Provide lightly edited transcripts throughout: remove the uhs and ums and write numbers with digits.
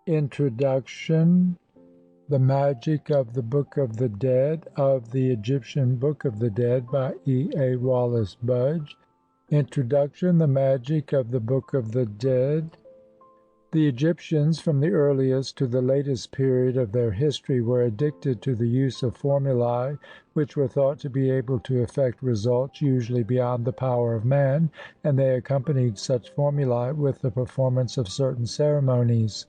Introduction. The Magic of the Book of the Dead, of the Egyptian Book of the Dead, by E. A. Wallis Budge. Introduction. The Magic of the Book of the Dead. The Egyptians, from the earliest to the latest period of their history, were addicted to the use of formulae which were thought to be able to effect results usually beyond the power of man, and they accompanied such formulae with the performance of certain ceremonies.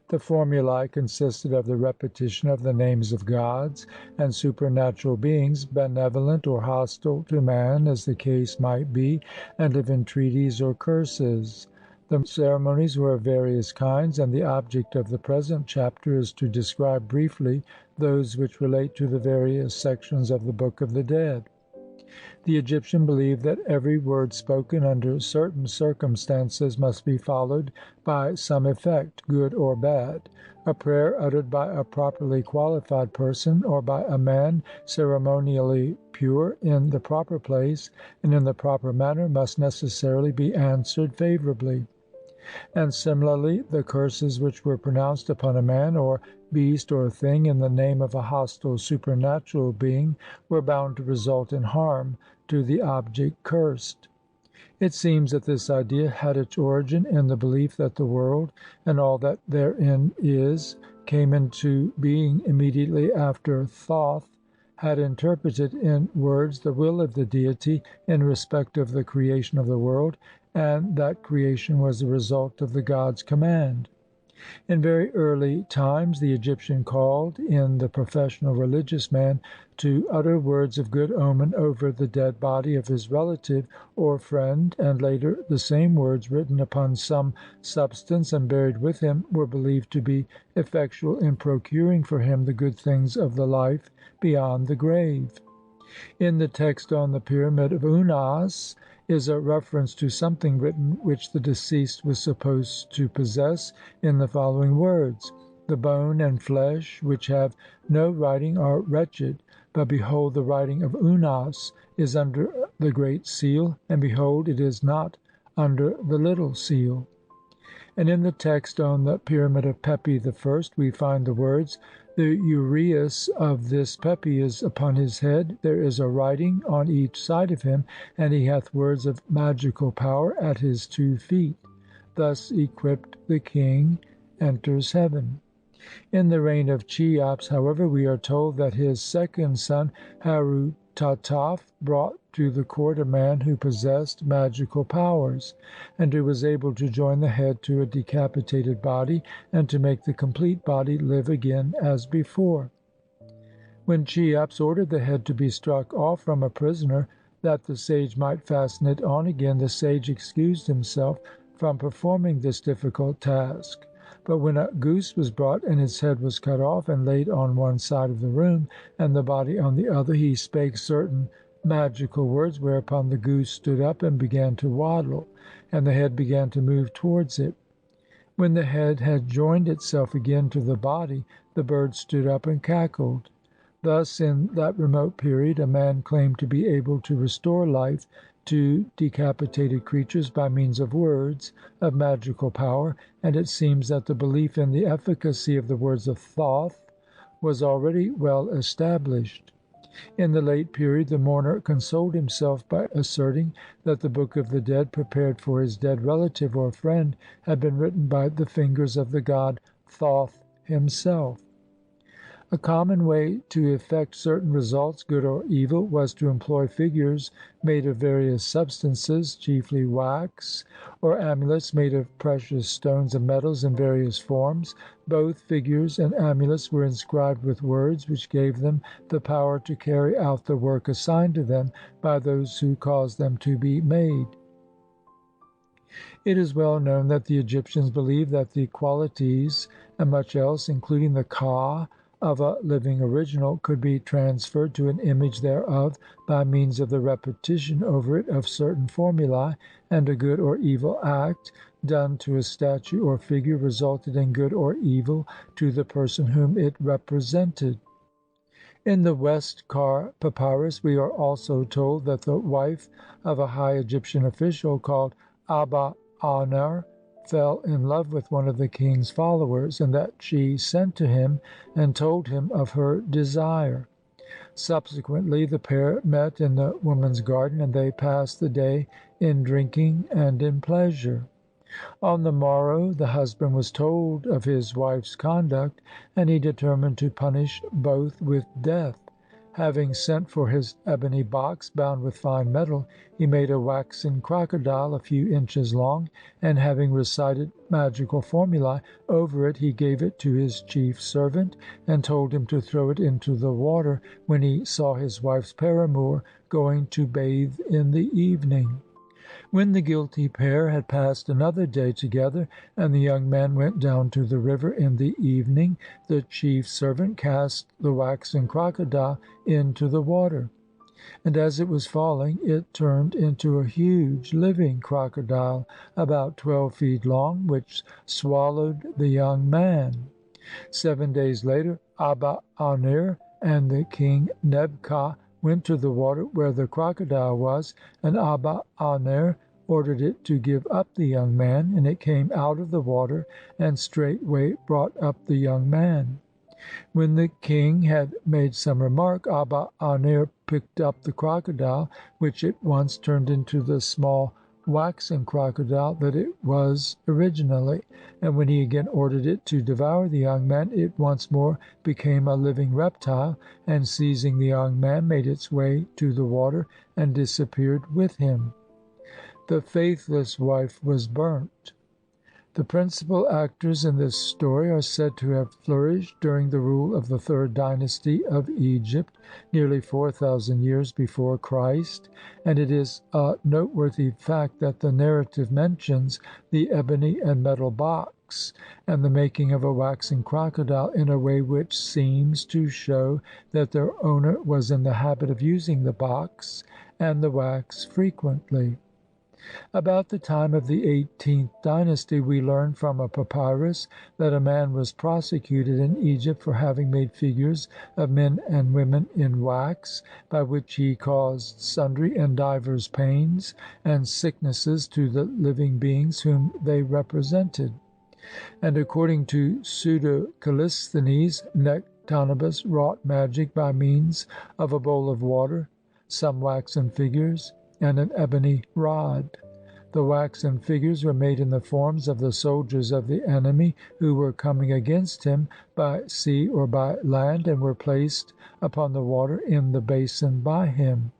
The formulae consisted of the repetition of the names of gods and supernatural beings, benevolent or hostile to man as the case might be, and of entreaties or curses. The ceremonies were of various kinds, and the object of the present chapter is to describe briefly those which relate to the various sections of the Book of the Dead. The Egyptian believed that every word spoken under certain circumstances must be followed by some effect, good or bad. A prayer uttered by a properly qualified person, or by a man ceremonially pure, in the proper place and in the proper manner, must necessarily be answered favourably. And similarly, the curses which were pronounced upon a man, or beast, or thing, in the name of a hostile supernatural being, were bound to result in harm to the object cursed. It seems that this idea had its origin in the belief that the world, and all that therein is, came into being immediately after Thoth had interpreted in words the will of the deity in respect of the creation of the world, and that creation was the result of the god's command. In very early times the Egyptian called in the professional religious man to utter words of good omen over the dead body of his relative or friend, and later the same words, written upon some substance and buried with him, were believed to be effectual in procuring for him the good things of the life beyond the grave. In the text on the Pyramid of Unas is a reference to something written which the deceased was supposed to possess, in the following words: "The bone and flesh which have no writing are wretched, but behold, the writing of Unas is under the great seal, and behold, it is not under the little seal." And in the text on the Pyramid of Pepi I we find the words: "The uraeus of this Pepi is upon his head, there is a writing on each side of him, and he hath words of magical power at his 2 feet." Thus equipped, the king enters heaven. In the reign of Cheops, however, we are told that his second son Herutataf brought to the court a man who possessed magical powers, and who was able to join the head to a decapitated body, and to make the complete body live again as before. When Cheops ordered the head to be struck off from a prisoner, that the sage might fasten it on again, the sage excused himself from performing this difficult task. But when a goose was brought, and its head was cut off, and laid on one side of the room, and the body on the other, he spake certain magical words, whereupon the goose stood up and began to waddle, and the head began to move towards it. When the head had joined itself again to the body, the bird stood up and cackled. Thus, in that remote period, a man claimed to be able to restore life to decapitated creatures by means of words of magical power, and it seems that the belief in the efficacy of the words of Thoth was already well established. In the late period, the mourner consoled himself by asserting that the Book of the Dead, prepared for his dead relative or friend, had been written by the fingers of the god Thoth himself. A common way to effect certain results, good or evil, was to employ figures made of various substances, chiefly wax, or amulets made of precious stones and metals in various forms. Both figures and amulets were inscribed with words which gave them the power to carry out the work assigned to them by those who caused them to be made. It is well known that the Egyptians believed that the qualities and much else, including the ka of a living original, could be transferred to an image thereof by means of the repetition over it of certain formulae, and a good or evil act done to a statue or figure resulted in good or evil to the person whom it represented. In the West Kar Papyrus we are also told that the wife of a high Egyptian official called Aba Anar fell in love with one of the king's followers, and that she sent to him and told him of her desire. Subsequently the pair met in the woman's garden, and they passed the day in drinking and in pleasure. On the morrow the husband was told of his wife's conduct, and he determined to punish both with death. Having sent for his ebony box bound with fine metal, he made a waxen crocodile a few inches long, and having recited magical formulae over it, he gave it to his chief servant, and told him to throw it into the water when he saw his wife's paramour going to bathe in the evening. When the guilty pair had passed another day together, and the young man went down to the river in the evening, the chief servant cast the waxen crocodile into the water, and as it was falling it turned into a huge living crocodile about 12 feet long, which swallowed the young man. 7 days later Abba Anir and the king Nebka went to the water where the crocodile was, and Abba Aner ordered it to give up the young man, and it came out of the water and straightway brought up the young man. When the king had made some remark, Abba Aner picked up the crocodile, which at once turned into the small waxen crocodile that it was originally, and when he again ordered it to devour the young man, it once more became a living reptile, and seizing the young man made its way to the water and disappeared with him. The faithless wife was burnt. The principal actors in this story are said to have flourished during the rule of the third dynasty of Egypt, nearly 4,000 years before Christ, and it is a noteworthy fact that the narrative mentions the ebony and metal box and the making of a waxen crocodile in a way which seems to show that their owner was in the habit of using the box and the wax frequently. About the time of the 18th dynasty, we learn from a papyrus that a man was prosecuted in Egypt for having made figures of men and women in wax, by which he caused sundry and divers pains and sicknesses to the living beings whom they represented. And according to Pseudo-Callisthenes, Nectanebus wrought magic by means of a bowl of water, some waxen figures, and an ebony rod. The waxen figures were made in the forms of the soldiers of the enemy who were coming against him by sea or by land, and were placed upon the water in the basin by him.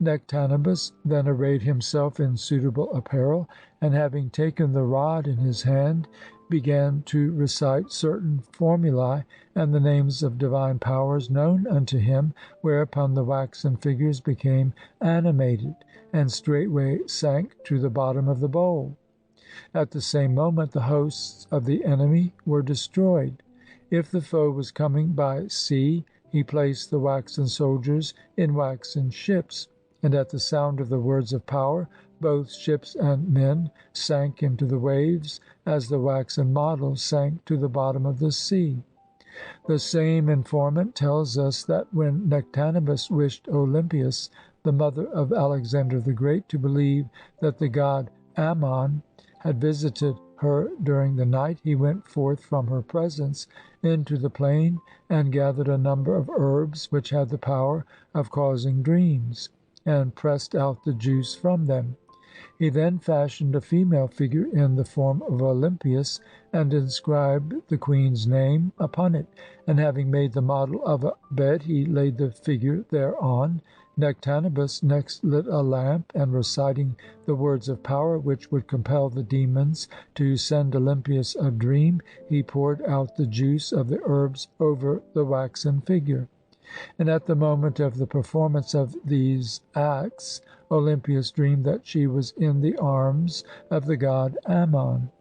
Nectanebus then arrayed himself in suitable apparel, and having taken the rod in his hand, began to recite certain formulae and the names of divine powers known unto him, whereupon the waxen figures became animated, and straightway sank to the bottom of the bowl. At the same moment the hosts of the enemy were destroyed. If the foe was coming by sea, he placed the waxen soldiers in waxen ships, and at the sound of the words of power both ships and men sank into the waves, as the waxen models sank to the bottom of the sea. The same informant tells us that when Nectanebus wished Olympias, the mother of Alexander the Great, to believe that the god Ammon had visited her during the night, he went forth from her presence into the plain and gathered a number of herbs which had the power of causing dreams, and pressed out the juice from them. He then fashioned a female figure in the form of Olympias, and inscribed the queen's name upon it, and having made the model of a bed, he laid the figure thereon. Nectanebus next lit a lamp, and reciting the words of power which would compel the demons to send Olympias a dream, he poured out the juice of the herbs over the waxen figure. And at the moment of the performance of these acts, Olympias dreamed that she was in the arms of the god Ammon.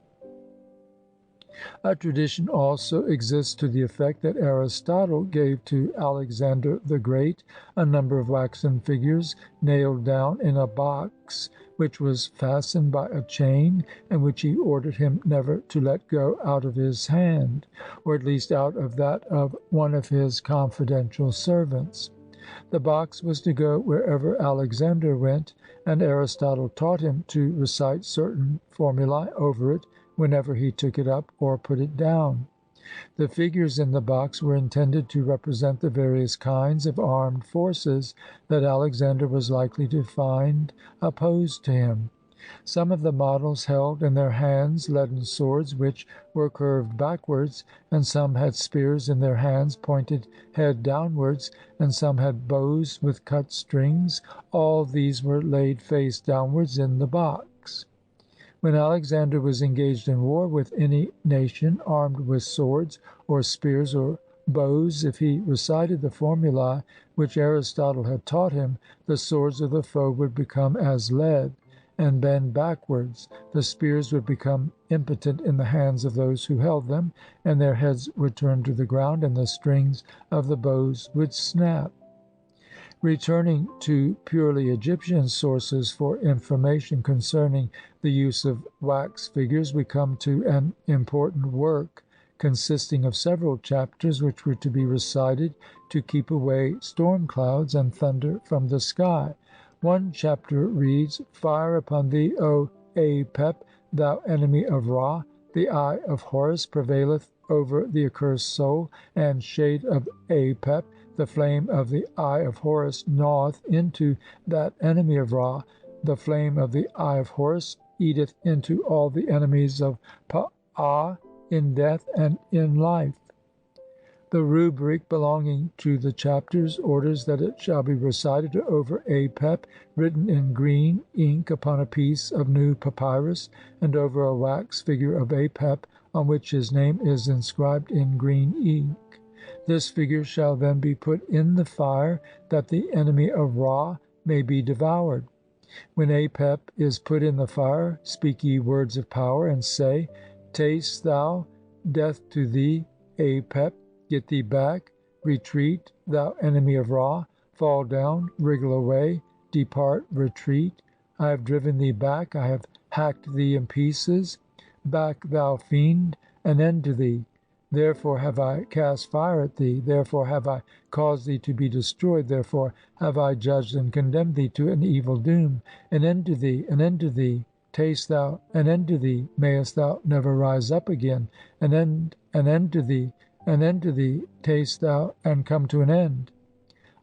A tradition also exists to the effect that Aristotle gave to Alexander the Great a number of waxen figures nailed down in a box, which was fastened by a chain, and which he ordered him never to let go out of his hand, or at least out of that of one of his confidential servants. The box was to go wherever Alexander went, and Aristotle taught him to recite certain formulae over it whenever he took it up or put it down. The figures in the box were intended to represent the various kinds of armed forces that Alexander was likely to find opposed to him. Some of the models held in their hands leaden swords which were curved backwards, and some had spears in their hands pointed head downwards, and some had bows with cut strings. All these were laid face downwards in the box. When Alexander was engaged in war with any nation armed with swords or spears or bows, if he recited the formulae which Aristotle had taught him, the swords of the foe would become as lead and bend backwards, the spears would become impotent in the hands of those who held them, and their heads would turn to the ground, and the strings of the bows would snap. Returning to purely Egyptian sources for information concerning the use of wax figures, we come to an important work consisting of several chapters which were to be recited to keep away storm clouds and thunder from the sky. One chapter reads, "Fire upon thee, O Apep, thou enemy of Ra! The eye of Horus prevaileth over the accursed soul, and shade of Apep, the flame of the eye of Horus gnaweth into that enemy of Ra. The flame of the eye of Horus eateth into all the enemies of Pa'ah in death and in life." The rubric belonging to the chapters orders that it shall be recited over Apep, written in green ink upon a piece of new papyrus, and over a wax figure of Apep, on which his name is inscribed in green ink. This figure shall then be put in the fire, that the enemy of Ra may be devoured. When Apep is put in the fire, speak ye words of power, and say, "Taste thou, death to thee, Apep! Get thee back, retreat, thou enemy of Ra! Fall down, wriggle away, depart, retreat! I have driven thee back, I have hacked thee in pieces. Back, thou fiend, an end to thee! Therefore have I cast fire at thee, therefore have I caused thee to be destroyed, therefore have I judged and condemned thee to an evil doom. An end to thee, an end to thee! Taste thou, an end to thee! Mayest thou never rise up again! An end to thee! An end to thee! Taste thou, and come to an end!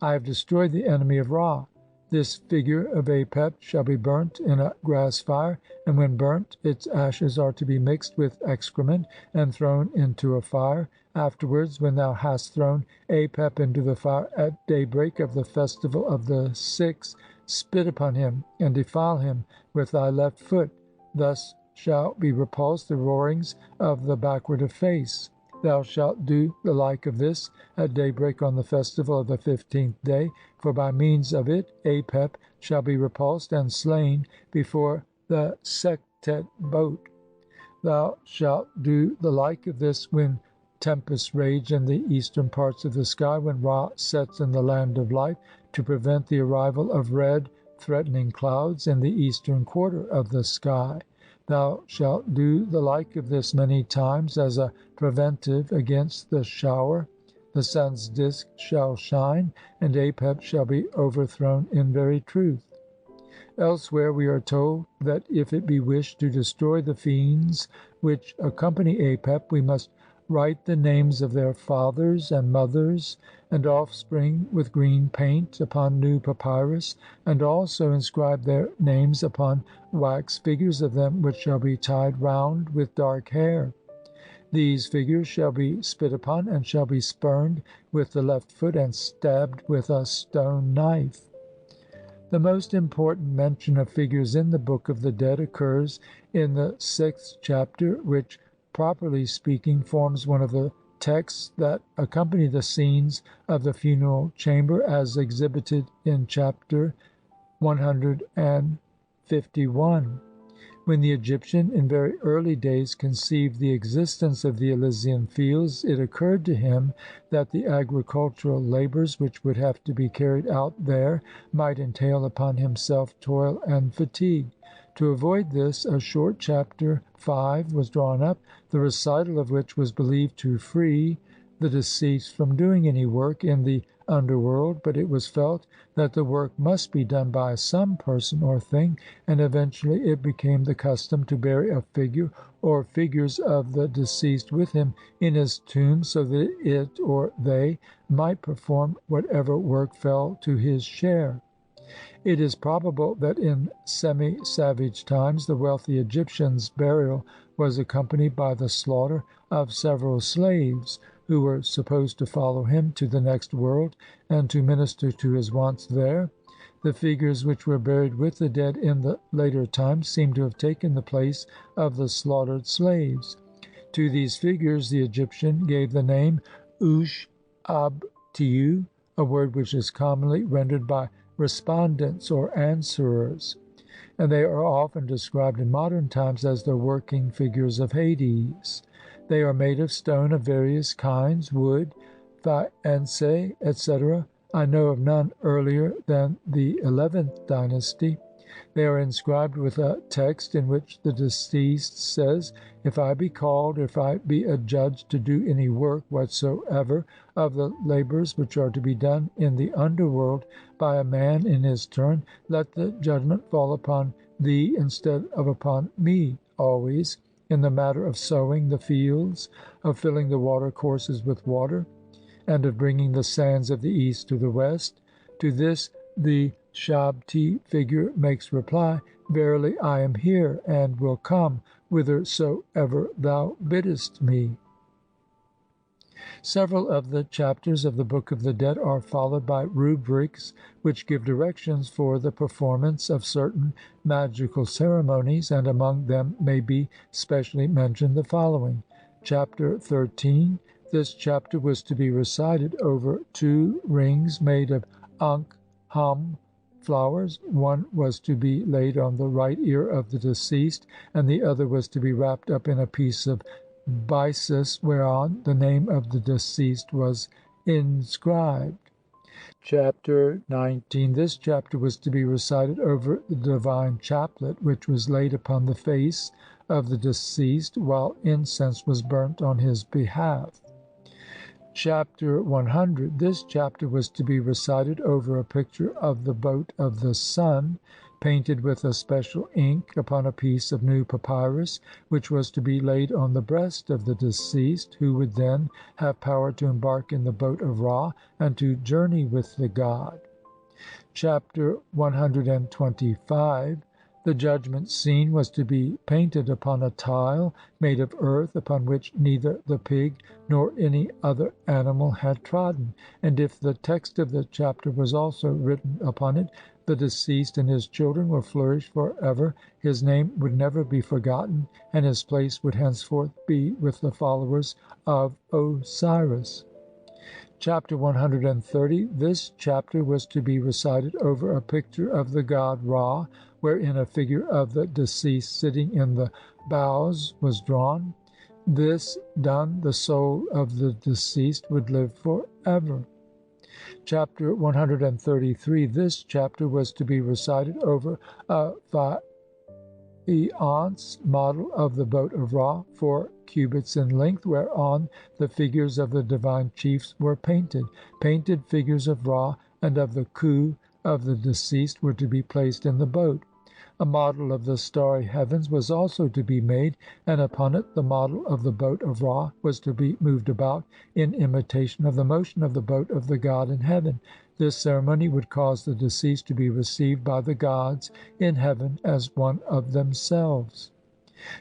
I have destroyed the enemy of Ra. This figure of Apep shall be burnt in a grass fire, and when burnt, its ashes are to be mixed with excrement and thrown into a fire. Afterwards, when thou hast thrown Apep into the fire at daybreak of the festival of the Six, spit upon him and defile him with thy left foot. Thus shall be repulsed the roarings of the backward of face. Thou shalt do the like of this at daybreak on the festival of the 15th day, for by means of it Apep shall be repulsed and slain before the Sektet boat. Thou shalt do the like of this when tempests rage in the eastern parts of the sky, when Ra sets in the land of life, to prevent the arrival of red threatening clouds in the eastern quarter of the sky. Thou shalt do the like of this many times as a preventive against the shower. The sun's disk shall shine, and Apep shall be overthrown in very truth. Elsewhere we are told that if it be wished to destroy the fiends which accompany Apep, we must write the names of their fathers and mothers and offspring with green paint upon new papyrus, and also inscribe their names upon wax figures of them which shall be tied round with dark hair. These figures shall be spit upon, and shall be spurned with the left foot and stabbed with a stone knife. The most important mention of figures in the Book of the Dead occurs in the 6th chapter, which, properly speaking, forms one of the texts that accompany the scenes of the funeral chamber as exhibited in chapter 151. When the Egyptian in very early days conceived the existence of the Elysian fields, it occurred to him that the agricultural labors which would have to be carried out there might entail upon himself toil and fatigue. To avoid this, a short chapter 5 was drawn up, the recital of which was believed to free the deceased from doing any work in the underworld, but it was felt that the work must be done by some person or thing, and eventually it became the custom to bury a figure or figures of the deceased with him in his tomb, so that it or they might perform whatever work fell to his share. It is probable that in semi-savage times the wealthy Egyptian's burial was accompanied by the slaughter of several slaves, who were supposed to follow him to the next world and to minister to his wants there. The figures which were buried with the dead in the later times seem to have taken the place of the slaughtered slaves. To these figures the Egyptian gave the name Ush-Abtiu, a word which is commonly rendered by respondents or answerers, and they are often described in modern times as the working figures of Hades. They are made of stone of various kinds, wood, faience, etc. I know of none earlier than the 11th dynasty. They are inscribed with a text in which the deceased says, "If I be called, if I be adjudged to do any work whatsoever of the labors which are to be done in the underworld by a man in his turn, let the judgment fall upon thee instead of upon me always, in the matter of sowing the fields, of filling the water courses with water, and of bringing the sands of the east to the west." To this the Shabti figure makes reply, "Verily I am here, and will come whithersoever thou biddest me." Several of the chapters of the Book of the Dead are followed by rubrics which give directions for the performance of certain magical ceremonies, and among them may be specially mentioned the following. Chapter 13. This chapter was to be recited over 2 rings made of Ankh-Ham flowers. One was to be laid on the right ear of the deceased, and the other was to be wrapped up in a piece of byssus whereon the name of the deceased was inscribed. Chapter 19. This chapter was to be recited over the divine chaplet, which was laid upon the face of the deceased, while incense was burnt on his behalf. Chapter 100. This chapter was to be recited over a picture of the boat of the sun, painted with a special ink upon a piece of new papyrus, which was to be laid on the breast of the deceased, who would then have power to embark in the boat of Ra and to journey with the god. Chapter 125. The judgment scene was to be painted upon a tile made of earth, upon which neither the pig nor any other animal had trodden, and if the text of the chapter was also written upon it, the deceased and his children will flourish for ever, his name would never be forgotten, and his place would henceforth be with the followers of Osiris. Chapter 130. This chapter was to be recited over a picture of the god Ra, wherein a figure of the deceased sitting in the bows was drawn. This done, the soul of the deceased would live for ever. Chapter 133. This chapter was to be recited over a faience model of the boat of Ra, 4 cubits in length, whereon the figures of the divine chiefs were painted. Painted figures of Ra and of the khu of the deceased were to be placed in the boat. A model of the starry heavens was also to be made, and upon it the model of the boat of Ra was to be moved about in imitation of the motion of the boat of the god in heaven. This ceremony would cause the deceased to be received by the gods in heaven as one of themselves.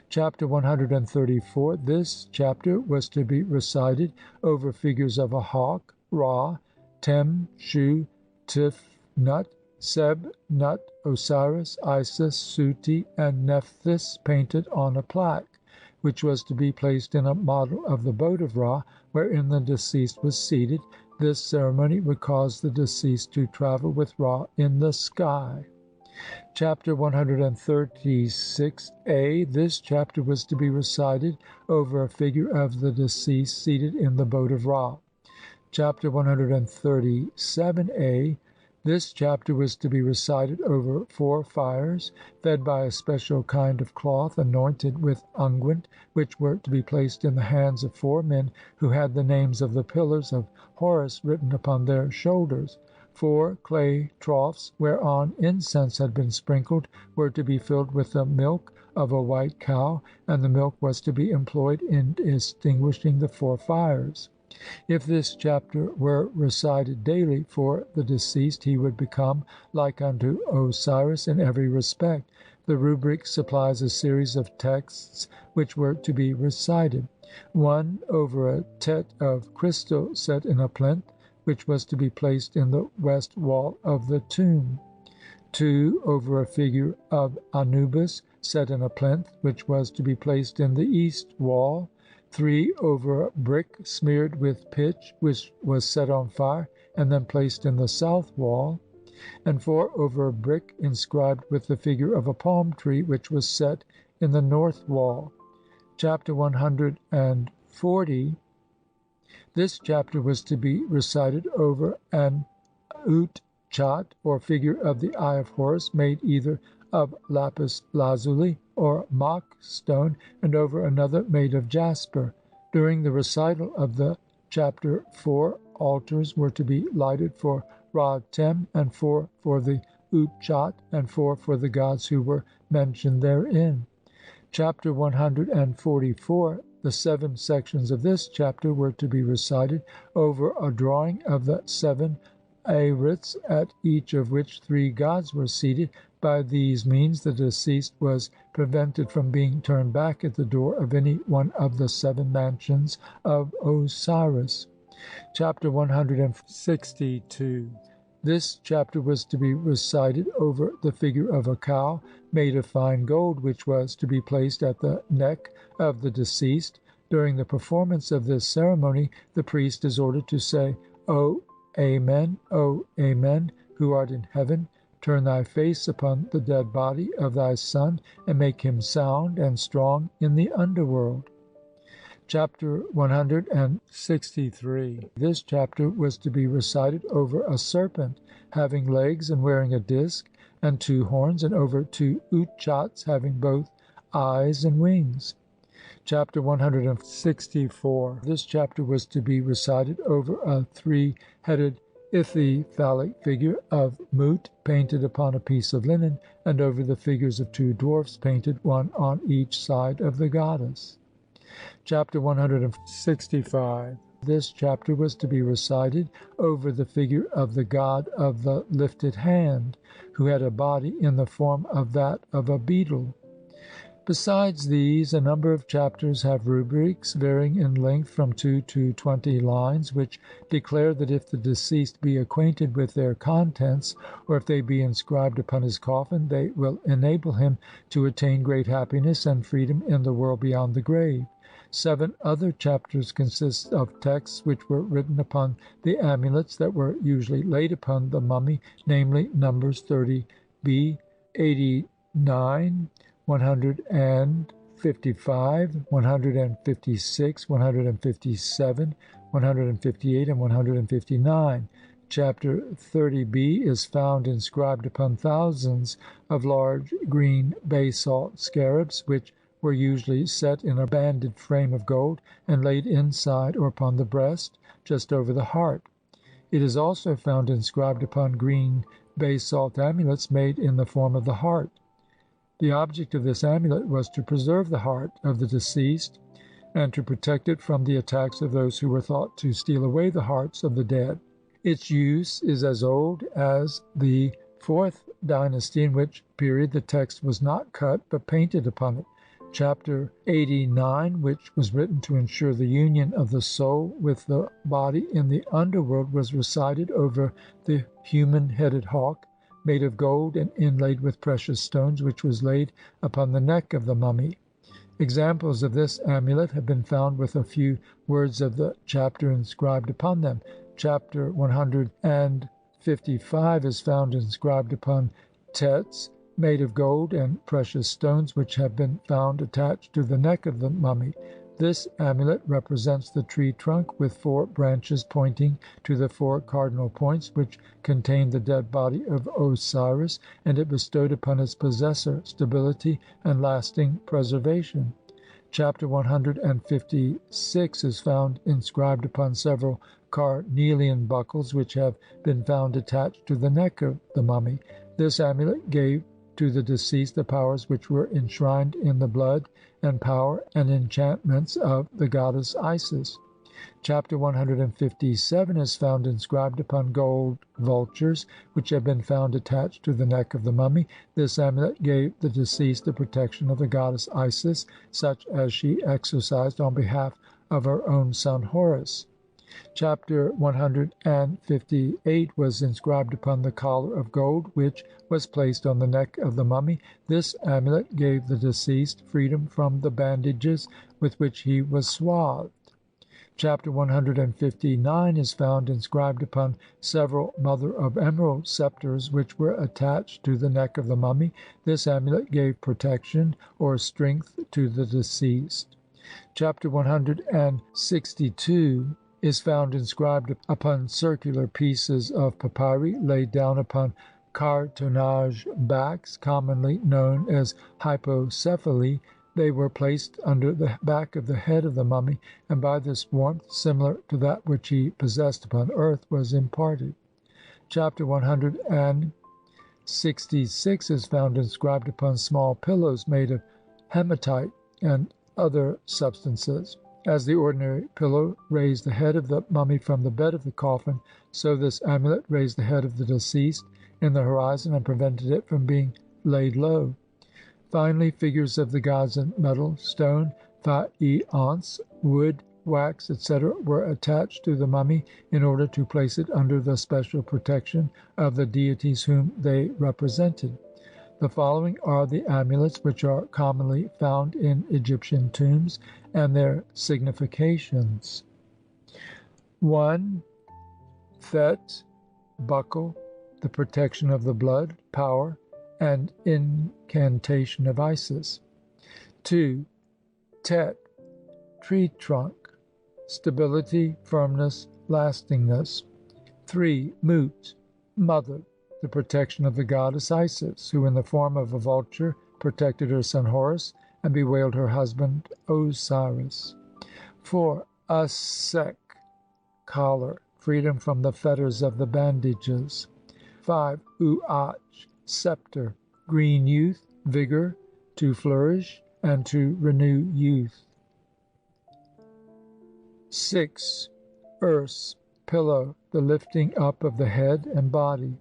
Chapter 134. This chapter was to be recited over figures of a hawk, Ra, Tem, Shu, Tif, Nut, Seb, Nut, Osiris, Isis, Suti, and Nephthys, painted on a plaque, which was to be placed in a model of the boat of Ra, wherein the deceased was seated. This ceremony would cause the deceased to travel with Ra in the sky. Chapter 136a. This chapter was to be recited over a figure of the deceased seated in the boat of Ra. Chapter 137a. This chapter was to be recited over 4 fires, fed by a special kind of cloth anointed with unguent, which were to be placed in the hands of 4 men who had the names of the pillars of Horus written upon their shoulders. 4 clay troughs, whereon incense had been sprinkled, were to be filled with the milk of a white cow, and the milk was to be employed in extinguishing the 4 fires. If this chapter were recited daily for the deceased, he would become like unto Osiris in every respect. The rubric supplies a series of texts which were to be recited: 1 over a tet of crystal set in a plinth, which was to be placed in the west wall of the tomb; 2 over a figure of Anubis set in a plinth, which was to be placed in the east wall; 3 over a brick smeared with pitch, which was set on fire and then placed in the south wall; and 4 over a brick inscribed with the figure of a palm tree, which was set in the north wall. Chapter 140. This chapter was to be recited over an utchat, or figure of the Eye of Horus, made either of lapis lazuli or mock stone, and over another made of jasper. During the recital of the chapter 4 altars were to be lighted for Ra Tem, and 4 for the utchat, and 4 for the gods who were mentioned therein. Chapter 144. The 7 sections of this chapter were to be recited over a drawing of the 7 arits, at each of which 3 gods were seated. By these means the deceased was prevented from being turned back at the door of any one of the 7 mansions of Osiris. Chapter 162. This chapter was to be recited over the figure of a cow made of fine gold, which was to be placed at the neck of the deceased. During the performance of this ceremony the priest is ordered to say, O Amen, O Amen, who art in heaven, turn thy face upon the dead body of thy son, and make him sound and strong in the underworld. Chapter 163. This chapter was to be recited over a serpent having legs and wearing a disk and 2 horns, and over 2 utchats having both eyes and wings. Chapter 164. This chapter was to be recited over a 3-headed ithyphallic figure of Mut painted upon a piece of linen, and over the figures of 2 dwarfs painted, one on each side of the goddess. Chapter 165. This chapter was to be recited over the figure of the god of the lifted hand, who had a body in the form of that of a beetle. Besides these, a number of chapters have rubrics varying in length from 2 to 20 lines, which declare that if the deceased be acquainted with their contents, or if they be inscribed upon his coffin, they will enable him to attain great happiness and freedom in the world beyond the grave. 7 other chapters consist of texts which were written upon the amulets that were usually laid upon the mummy, namely Numbers 30b, 89, 155, 156, 157, 158, and 159. Chapter 30b is found inscribed upon thousands of large green basalt scarabs, which were usually set in a banded frame of gold and laid inside or upon the breast, just over the heart. It is also found inscribed upon green basalt amulets made in the form of the heart. The object of this amulet was to preserve the heart of the deceased and to protect it from the attacks of those who were thought to steal away the hearts of the dead. Its use is as old as the 4th dynasty, in which period the text was not cut but painted upon it. Chapter 89, which was written to ensure the union of the soul with the body in the underworld, was recited over the human-headed hawk, made of gold and inlaid with precious stones, which was laid upon the neck of the mummy. Examples of this amulet have been found with a few words of the chapter inscribed upon them. Chapter 155 is found inscribed upon tets made of gold and precious stones, which have been found attached to the neck of the mummy. This amulet represents the tree trunk with 4 branches pointing to the 4 cardinal points which contained the dead body of Osiris, and it bestowed upon its possessor stability and lasting preservation. Chapter 156 is found inscribed upon several carnelian buckles which have been found attached to the neck of the mummy. This amulet gave to the deceased the powers which were enshrined in the blood and power and enchantments of the goddess Isis. Chapter 157 is found inscribed upon gold vultures which have been found attached to the neck of the mummy. This amulet gave the deceased the protection of the goddess Isis, such as she exercised on behalf of her own son Horus. Chapter 158 was inscribed upon the collar of gold which was placed on the neck of the mummy. This amulet gave the deceased freedom from the bandages with which he was swathed. Chapter 159 is found inscribed upon several mother of emerald scepters which were attached to the neck of the mummy. This amulet gave protection or strength to the deceased. Chapter 162 is found inscribed upon circular pieces of papyri laid down upon cartonnage backs, commonly known as hypocephali. They were placed under the back of the head of the mummy, and by this warmth, similar to that which he possessed upon earth, was imparted. Chapter 166 is found inscribed upon small pillows made of hematite and other substances. As the ordinary pillow raised the head of the mummy from the bed of the coffin, so this amulet raised the head of the deceased in the horizon and prevented it from being laid low. Finally, figures of the gods in metal, stone, faience, wood, wax, etc., were attached to the mummy in order to place it under the special protection of the deities whom they represented. The following are the amulets which are commonly found in Egyptian tombs and their significations. 1. Thet, buckle, the protection of the blood, power, and incantation of Isis. 2. Tet, tree trunk, stability, firmness, lastingness. 3. Mut, mother, the protection of the goddess Isis, who in the form of a vulture protected her son Horus and bewailed her husband Osiris. 4. Asek, collar, freedom from the fetters of the bandages. 5. Uach, scepter, green youth, vigor, to flourish and to renew youth. 6. Urs, pillow, the lifting up of the head and body.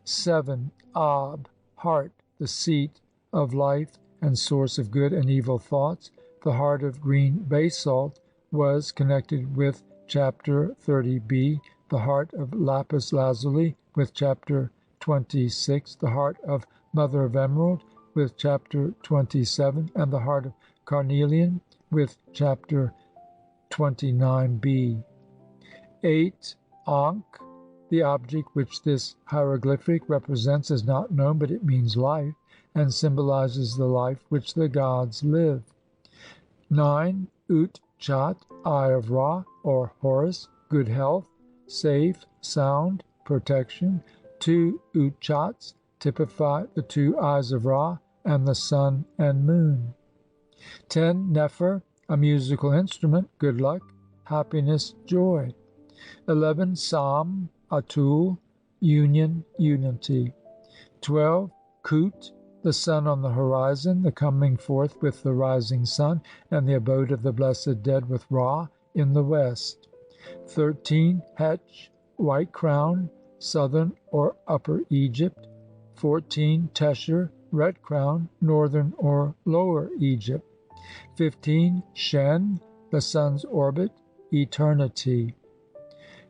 7. Ab, heart, the seat of life and source of good and evil thoughts. The heart of green basalt was connected with chapter 30b, the heart of lapis lazuli with chapter 26, the heart of mother of emerald with chapter 27, and the heart of carnelian with chapter 29b. 8. Ankh, the object which this hieroglyphic represents is not known, but it means life and symbolizes the life which the gods live. 9. Utchat, eye of Ra or Horus, good health, safe, sound, protection. 2 Utchats typify the 2 eyes of Ra and the sun and moon. 10. Nefer, a musical instrument, good luck, happiness, joy. 11. Sam, a tool, union, unity. 12. Kut, the sun on the horizon, the coming forth with the rising sun, and the abode of the blessed dead with Ra in the west. 13. Hetch, white crown, southern or upper Egypt. 14. Tesher, red crown, northern or lower Egypt. 15. Shen, the sun's orbit, eternity.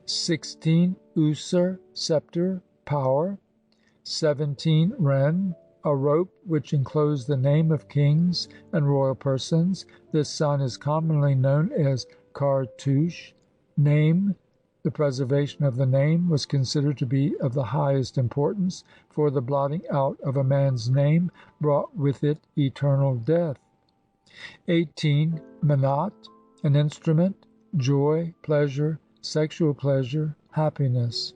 16. User, scepter, power. 17. Ren, a rope which enclosed the name of kings and royal persons. This sign is commonly known as cartouche. Name, the preservation of the name was considered to be of the highest importance, for the blotting out of a man's name brought with it eternal death. 18. Menat, an instrument, joy, pleasure, sexual pleasure, happiness.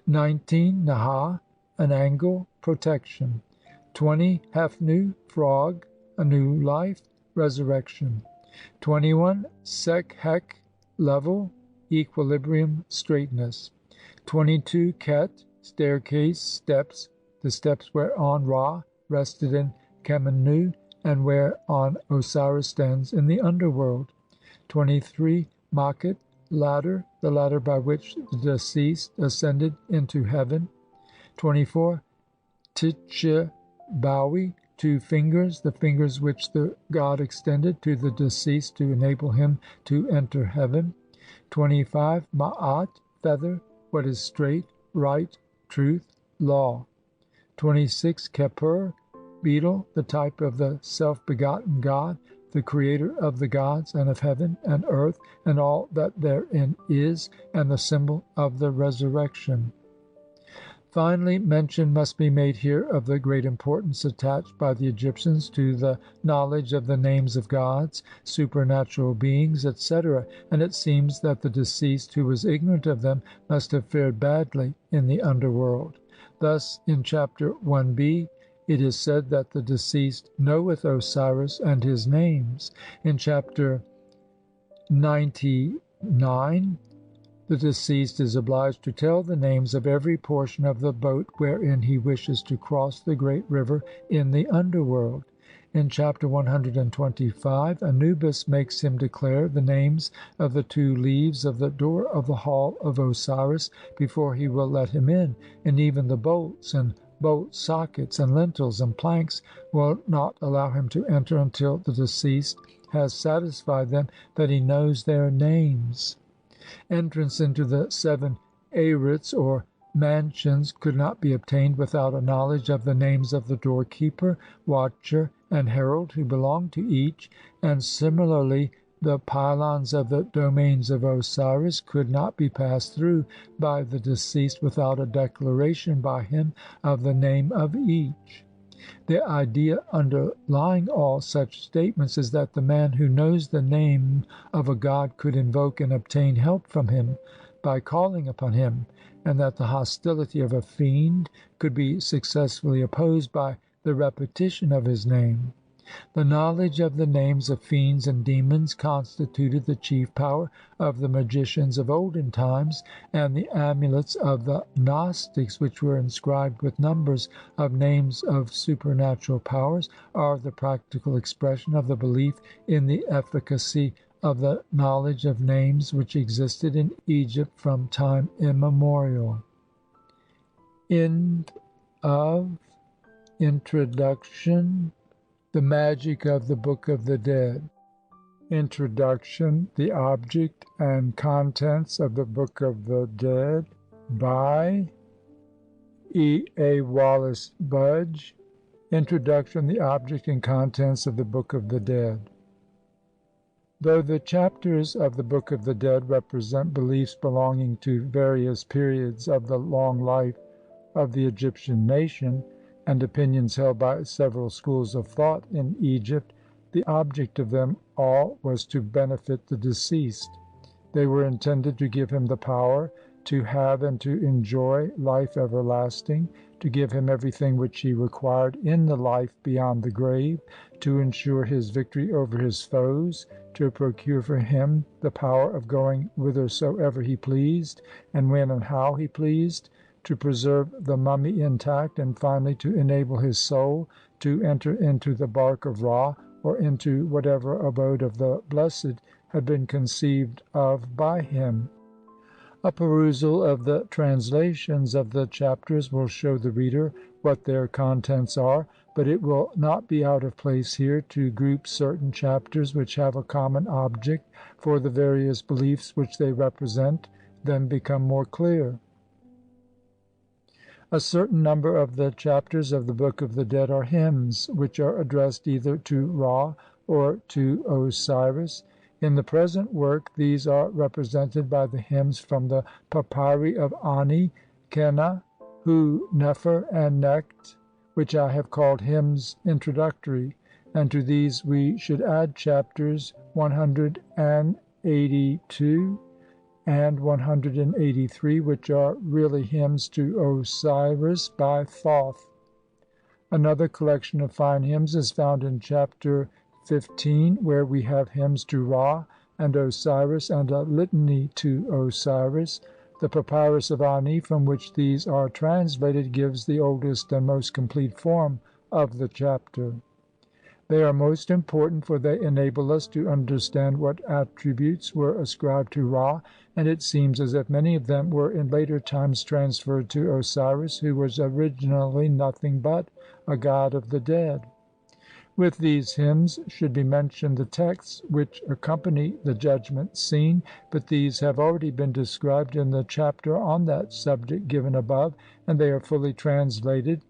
19. Naha, an angle, protection. 20. Hefnu, frog, a new life, resurrection. 21. Sekhek, level, equilibrium, straightness. 22. Ket, staircase, steps, the steps whereon Ra rested in Khemennu, and whereon Osiris stands in the underworld. 23. Makhet, ladder, the ladder by which the deceased ascended into heaven. 24. Titche Bawi, 2 fingers, the fingers which the god extended to the deceased to enable him to enter heaven. 25. Ma'at, feather, what is straight, right, truth, law. 26. Khepur, beetle, the type of the self-begotten God, the creator of the gods and of heaven and earth and all that therein is, and the symbol of the resurrection. Finally, mention must be made here of the great importance attached by the Egyptians to the knowledge of the names of gods, supernatural beings, etc., and it seems that the deceased who was ignorant of them must have fared badly in the underworld. Thus in Chapter 1b it is said that the deceased knoweth Osiris and his names. In Chapter 99 the deceased is obliged to tell the names of every portion of the boat wherein he wishes to cross the great river in the underworld. In Chapter 125 Anubis makes him declare the names of the 2 leaves of the door of the hall of Osiris before he will let him in, and even the bolts and bolt sockets and lintels and planks will not allow him to enter until the deceased has satisfied them that he knows their names. Entrance into the 7 Arits or mansions could not be obtained without a knowledge of the names of the doorkeeper, watcher, and herald who belonged to each, and similarly the pylons of the domains of Osiris could not be passed through by the deceased without a declaration by him of the name of each. The idea underlying all such statements is that the man who knows the name of a god could invoke and obtain help from him by calling upon him, and that the hostility of a fiend could be successfully opposed by the repetition of his name. The knowledge of the names of fiends and demons constituted the chief power of the magicians of olden times, and the amulets of the Gnostics, which were inscribed with numbers of names of supernatural powers, are the practical expression of the belief in the efficacy of the knowledge of names which existed in Egypt from time immemorial. End of Introduction. The Magic of the Book of the Dead. Introduction. The Object and Contents of the Book of the Dead by E. A. Wallis Budge. Introduction. The Object and Contents of the Book of the Dead. Though the chapters of the Book of the Dead represent beliefs belonging to various periods of the long life of the Egyptian nation, and opinions held by several schools of thought in Egypt, the object of them all was to benefit the deceased. They were intended to give him the power to have and to enjoy life everlasting, to give him everything which he required in the life beyond the grave, to ensure his victory over his foes, to procure for him the power of going whithersoever he pleased, and when and how he pleased, to preserve the mummy intact, and finally to enable his soul to enter into the bark of Ra, or into whatever abode of the blessed had been conceived of by him. A perusal of the translations of the chapters will show the reader what their contents are, but it will not be out of place here to group certain chapters which have a common object, for the various beliefs which they represent then become more clear. A certain number of the chapters of the Book of the Dead are hymns, which are addressed either to Ra or to Osiris. In the present work these are represented by the hymns from the papyri of Ani, Kena, Hu Nefer, and Necht, which I have called hymns introductory, and to these we should add chapters 182 and 183, which are really hymns to Osiris by Thoth. Another collection of fine hymns is found in Chapter 15, where we have hymns to Ra and Osiris and a litany to Osiris. The papyrus of Ani, from which these are translated, gives the oldest and most complete form of the chapter. They are most important, for they enable us to understand what attributes were ascribed to Ra, and it seems as if many of them were in later times transferred to Osiris, who was originally nothing but a god of the dead. With these hymns should be mentioned the texts which accompany the judgment scene, but these have already been described in the chapter on that subject given above, and they are fully translated.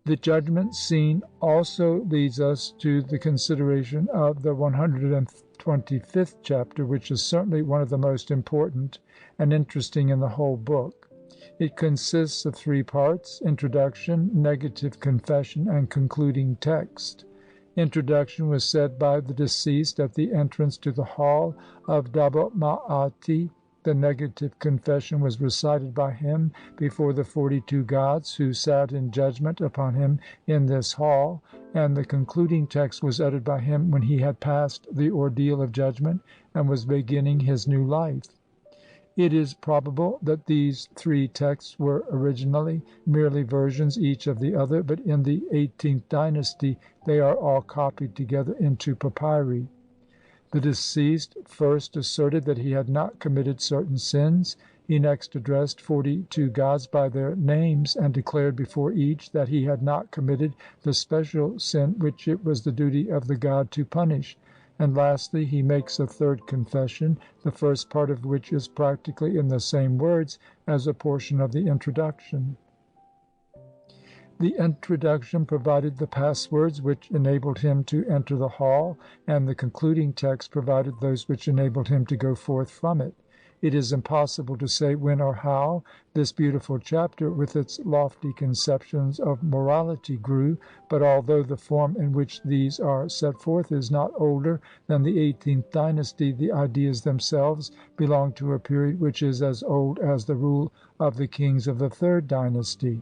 The judgment scene also leads us to the consideration of the 125th chapter, which is certainly one of the most important and interesting in the whole book. It consists of three parts: introduction, negative confession, and concluding text. Introduction was said by the deceased at the entrance to the hall of Double Ma'ati. The negative confession was recited by him before the 42 gods who sat in judgment upon him in this hall, and the concluding text was uttered by him when he had passed the ordeal of judgment and was beginning his new life. It is probable that these three texts were originally merely versions each of the other, but in the 18th dynasty they are all copied together into papyri. The deceased first asserted that he had not committed certain sins. He next addressed 42 gods by their names, and declared before each that he had not committed the special sin which it was the duty of the god to punish. And lastly, he makes a third confession, the first part of which is practically in the same words as a portion of the introduction. The introduction provided the passwords which enabled him to enter the hall, and the concluding text provided those which enabled him to go forth from it. It is impossible to say when or how this beautiful chapter, with its lofty conceptions of morality, grew, but although the form in which these are set forth is not older than the 18th dynasty, the ideas themselves belong to a period which is as old as the rule of the kings of the 3rd dynasty.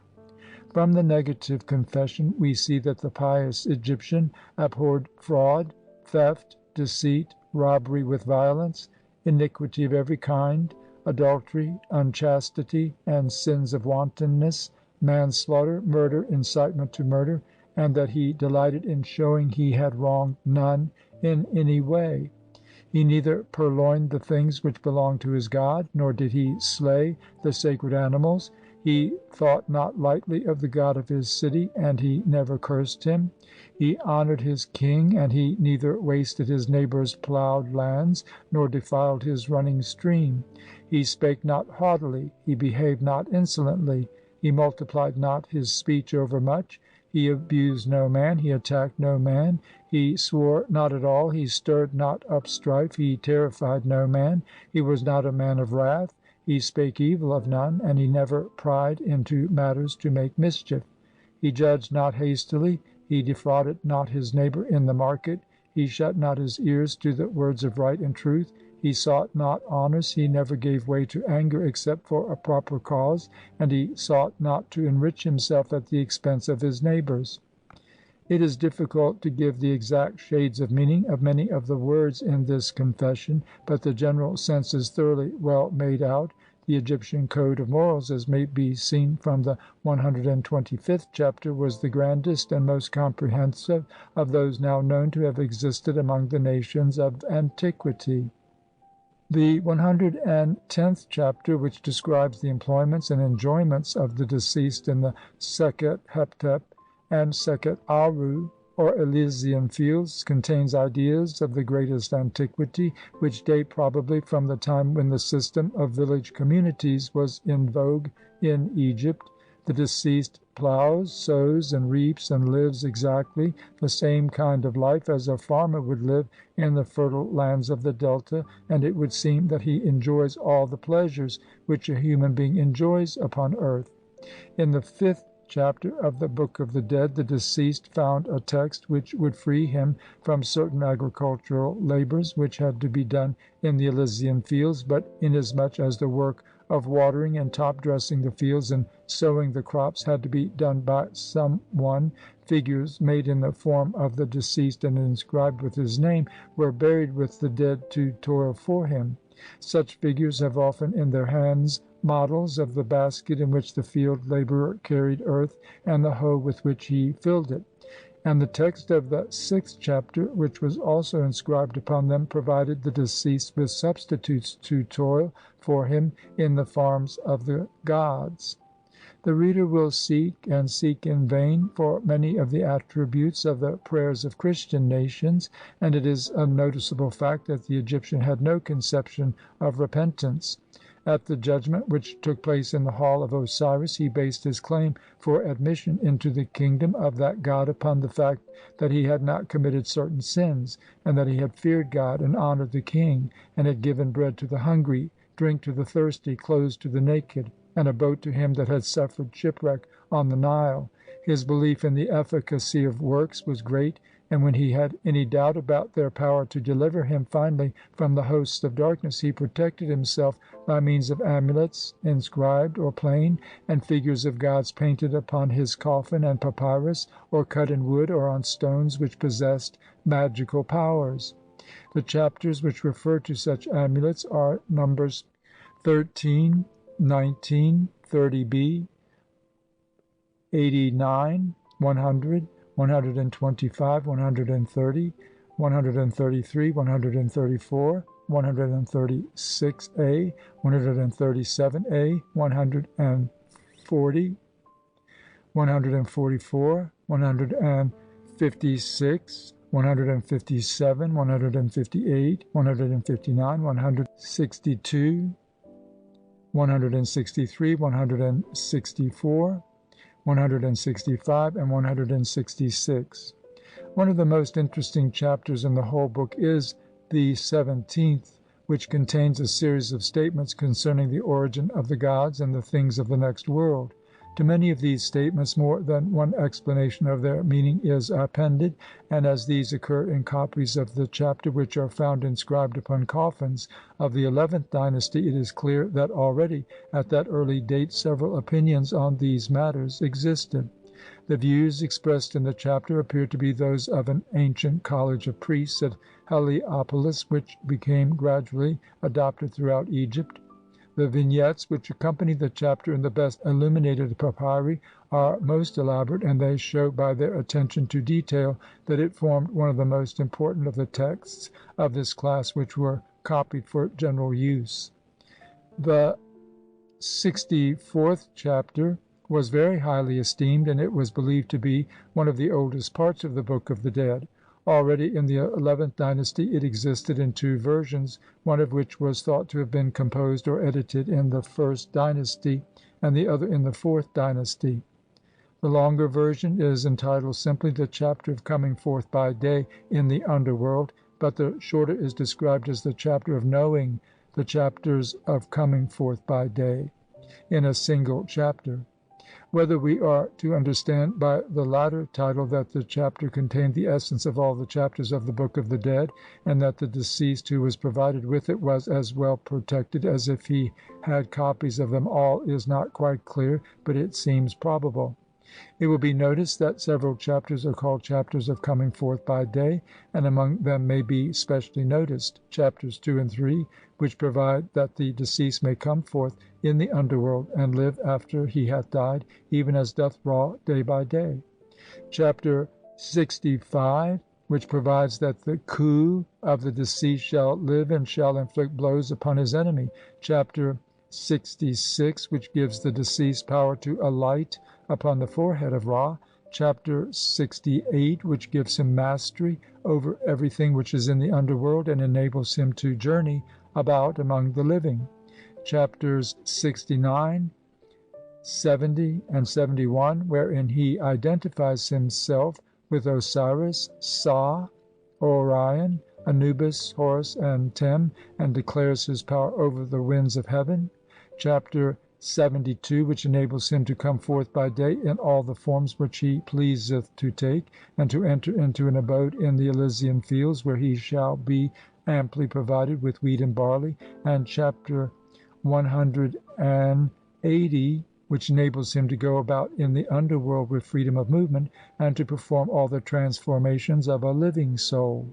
From the negative confession we see that the pious Egyptian abhorred fraud, theft, deceit, robbery with violence, iniquity of every kind, adultery, unchastity, and sins of wantonness, manslaughter, murder, incitement to murder, and that he delighted in showing he had wronged none in any way. He neither purloined the things which belonged to his God, nor did he slay the sacred animals. He thought not lightly of the God of his city, and he never cursed him. He honored his king, and he neither wasted his neighbor's plowed lands, nor defiled his running stream. He spake not haughtily, he behaved not insolently, he multiplied not his speech overmuch, he abused no man, he attacked no man, he swore not at all, he stirred not up strife, he terrified no man, he was not a man of wrath, he spake evil of none, and he never pried into matters to make mischief. He judged not hastily, he defrauded not his neighbor in the market, he shut not his ears to the words of right and truth, he sought not honors, he never gave way to anger except for a proper cause, and he sought not to enrich himself at the expense of his neighbors. It is difficult to give the exact shades of meaning of many of the words in this confession, but the general sense is thoroughly well made out. The Egyptian code of morals, as may be seen from the 125th chapter, was the grandest and most comprehensive of those now known to have existed among the nations of antiquity. The 110th chapter, which describes the employments and enjoyments of the deceased in the Sekhet Heptep and Sekhet Aru, or Elysian fields, contains ideas of the greatest antiquity, which date probably from the time when the system of village communities was in vogue in Egypt. The deceased plows, sows, and reaps, and lives exactly the same kind of life as a farmer would live in the fertile lands of the Delta, and it would seem that he enjoys all the pleasures which a human being enjoys upon earth. In the 5th chapter of the Book of the Dead, the deceased found a text which would free him from certain agricultural labours which had to be done in the Elysian fields, but inasmuch as the work of watering and top dressing the fields and sowing the crops had to be done by some one, figures made in the form of the deceased and inscribed with his name were buried with the dead to toil for him. Such figures have often in their hands models of the basket in which the field labourer carried earth and the hoe with which he filled it. And the text of the 6th chapter, which was also inscribed upon them, provided the deceased with substitutes to toil for him in the farms of the gods. The reader will seek, and seek in vain, for many of the attributes of the prayers of Christian nations, and it is a noticeable fact that the Egyptian had no conception of repentance. At the judgment which took place in the hall of Osiris, he based his claim for admission into the kingdom of that god upon the fact that he had not committed certain sins, and that he had feared God and honored the king, and had given bread to the hungry, drink to the thirsty, clothes to the naked, and a boat to him that had suffered shipwreck on the Nile. His belief in the efficacy of works was great, and when he had any doubt about their power to deliver him finally from the hosts of darkness, he protected himself by means of amulets, inscribed or plain, and figures of gods painted upon his coffin and papyrus, or cut in wood or on stones which possessed magical powers. The chapters which refer to such amulets are Numbers 13, 19, 30b, 89, 100, 125, 130, 133, 134, 136a, 137a, 140, 144, 156, 157, 158, 159, 162, 163, 164, 165, and 166. One of the most interesting chapters in the whole book is the 17th, which contains a series of statements concerning the origin of the gods and the things of the next world. To many of these statements more than one explanation of their meaning is appended, and as these occur in copies of the chapter which are found inscribed upon coffins of the 11th dynasty, it is clear that already at that early date several opinions on these matters existed. The views expressed in the chapter appear to be those of an ancient college of priests at Heliopolis, which became gradually adopted throughout Egypt. The vignettes which accompany the chapter in the best illuminated papyri are most elaborate, and they show by their attention to detail that it formed one of the most important of the texts of this class which were copied for general use. The 64th chapter was very highly esteemed, and it was believed to be one of the oldest parts of the Book of the Dead. Already in the 11th dynasty it existed in two versions, one of which was thought to have been composed or edited in the 1st dynasty, and the other in the 4th dynasty. The longer version is entitled simply "The Chapter of Coming Forth by Day in the Underworld," but the shorter is described as "The Chapter of Knowing the Chapters of Coming Forth by Day," in a single chapter. Whether we are to understand by the latter title that the chapter contained the essence of all the chapters of the Book of the Dead, and that the deceased who was provided with it was as well protected as if he had copies of them all, is not quite clear, but it seems probable. It will be noticed that several chapters are called chapters of coming forth by day, and among them may be specially noticed chapters 2 and 3, which provide that the deceased may come forth in the underworld and live after he hath died, even as doth Ra day by day. Chapter 65, which provides that the khu of the deceased shall live and shall inflict blows upon his enemy. Chapter 66, which gives the deceased power to alight upon the forehead of Ra. Chapter 68, which gives him mastery over everything which is in the underworld and enables him to journey about among the living. Chapters 69, 70, and 71, wherein he identifies himself with Osiris, Sa, Orion, Anubis, Horus, and Tem, and declares his power over the winds of heaven. Chapter 72, which enables him to come forth by day in all the forms which he pleaseth to take, and to enter into an abode in the Elysian fields, where he shall be amply provided with wheat and barley, and chapter 180, which enables him to go about in the underworld with freedom of movement, and to perform all the transformations of a living soul.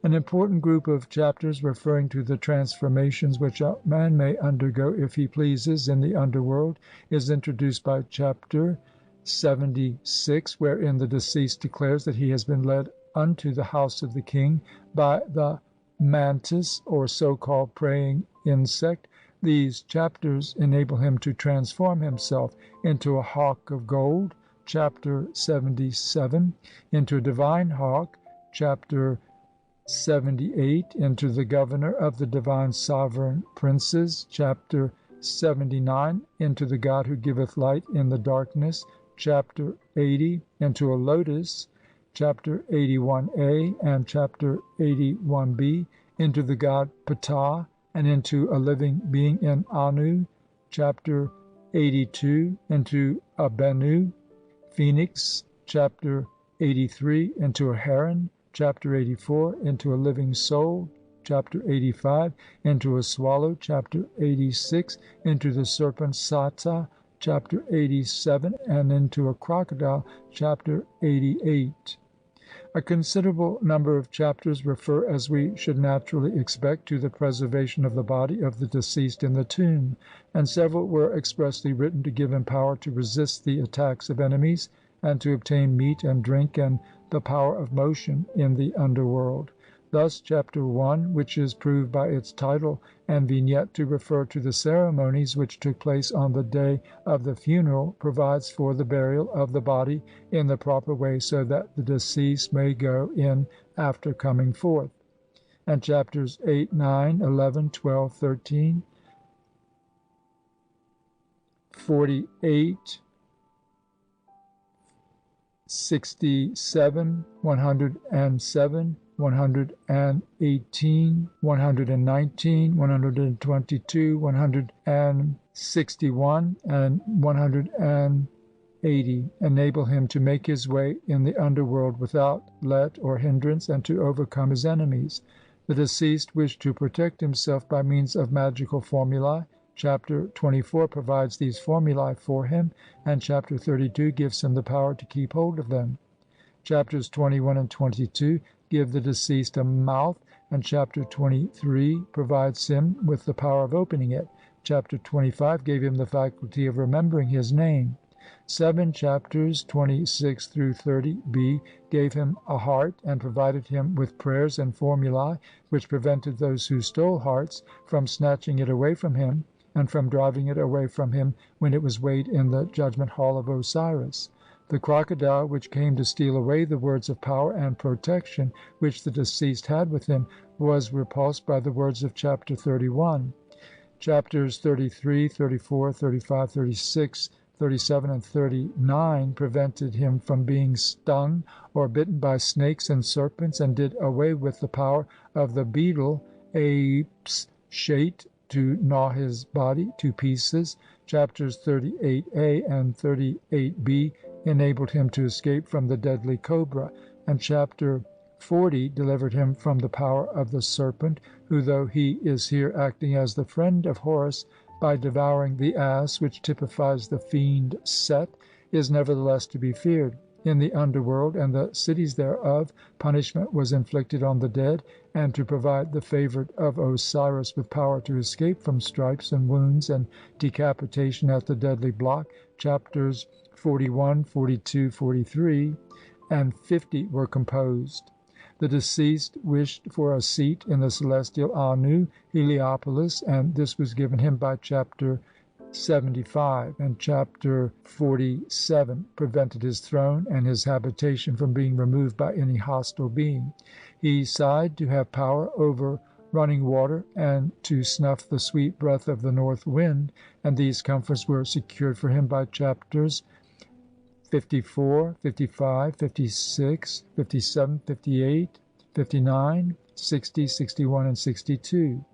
An important group of chapters referring to the transformations which a man may undergo if he pleases in the underworld is introduced by chapter 76, wherein the deceased declares that he has been led unto the house of the king by the mantis, or so-called praying insect. These chapters enable him to transform himself into a hawk of gold, chapter 77, into a divine hawk, chapter 78, into the governor of the divine sovereign princes, chapter 79, into the God who giveth light in the darkness, chapter 80, into a lotus, chapter 81a and chapter 81b, into the god Ptah, and into a living being in Anu, chapter 82, into a Bennu, phoenix, chapter 83, into a heron, chapter 84, into a living soul, chapter 85, into a swallow, chapter 86, into the serpent Sata, chapter 87, and into a crocodile, chapter 88. A considerable number of chapters refer, as we should naturally expect, to the preservation of the body of the deceased in the tomb, and several were expressly written to give him power to resist the attacks of enemies, and to obtain meat and drink and the power of motion in the underworld. Thus chapter 1, which is proved by its title and vignette to refer to the ceremonies which took place on the day of the funeral, provides for the burial of the body in the proper way, so that the deceased may go in after coming forth. And chapters 8, 9, 11, 12, 13, 48, 67, 107, 118, 119, 122, 161, and 180 enable him to make his way in the underworld without let or hindrance, and to overcome his enemies. The deceased wished to protect himself by means of magical formulae. Chapter 24 provides these formulae for him, and chapter 32 gives him the power to keep hold of them. Chapters 21 and 22 give the deceased a mouth, and chapter 23 provides him with the power of opening it. Chapter 25 gave him the faculty of remembering his name. 7 chapters 26 through 30b gave him a heart, and provided him with prayers and formulae which prevented those who stole hearts from snatching it away from him, and from driving it away from him when it was weighed in the judgment hall of Osiris. The crocodile which came to steal away the words of power and protection which the deceased had with him was repulsed by the words of chapter 31. Chapters 33, 34, 35, 36, 37, and 39 prevented him from being stung or bitten by snakes and serpents, and did away with the power of the beetle Apes Shate to gnaw his body to pieces. Chapters 38a and 38b enabled him to escape from the deadly cobra, and chapter 40 delivered him from the power of the serpent, who, though he is here acting as the friend of Horus by devouring the ass which typifies the fiend Set, is nevertheless to be feared. In the underworld and the cities thereof, punishment was inflicted on the dead, and to provide the favourite of Osiris with power to escape from stripes and wounds and decapitation at the deadly block, chapters 41, 42, 43, and 50 were composed. The deceased wished for a seat in the celestial Anu, Heliopolis, and this was given him by chapter 75, and chapter 47 prevented his throne and his habitation from being removed by any hostile being. He sighed to have power over running water, and to snuff the sweet breath of the north wind, and these comforts were secured for him by chapters 54, 55, 56, 57, 58, 59, 60, 61, and 62.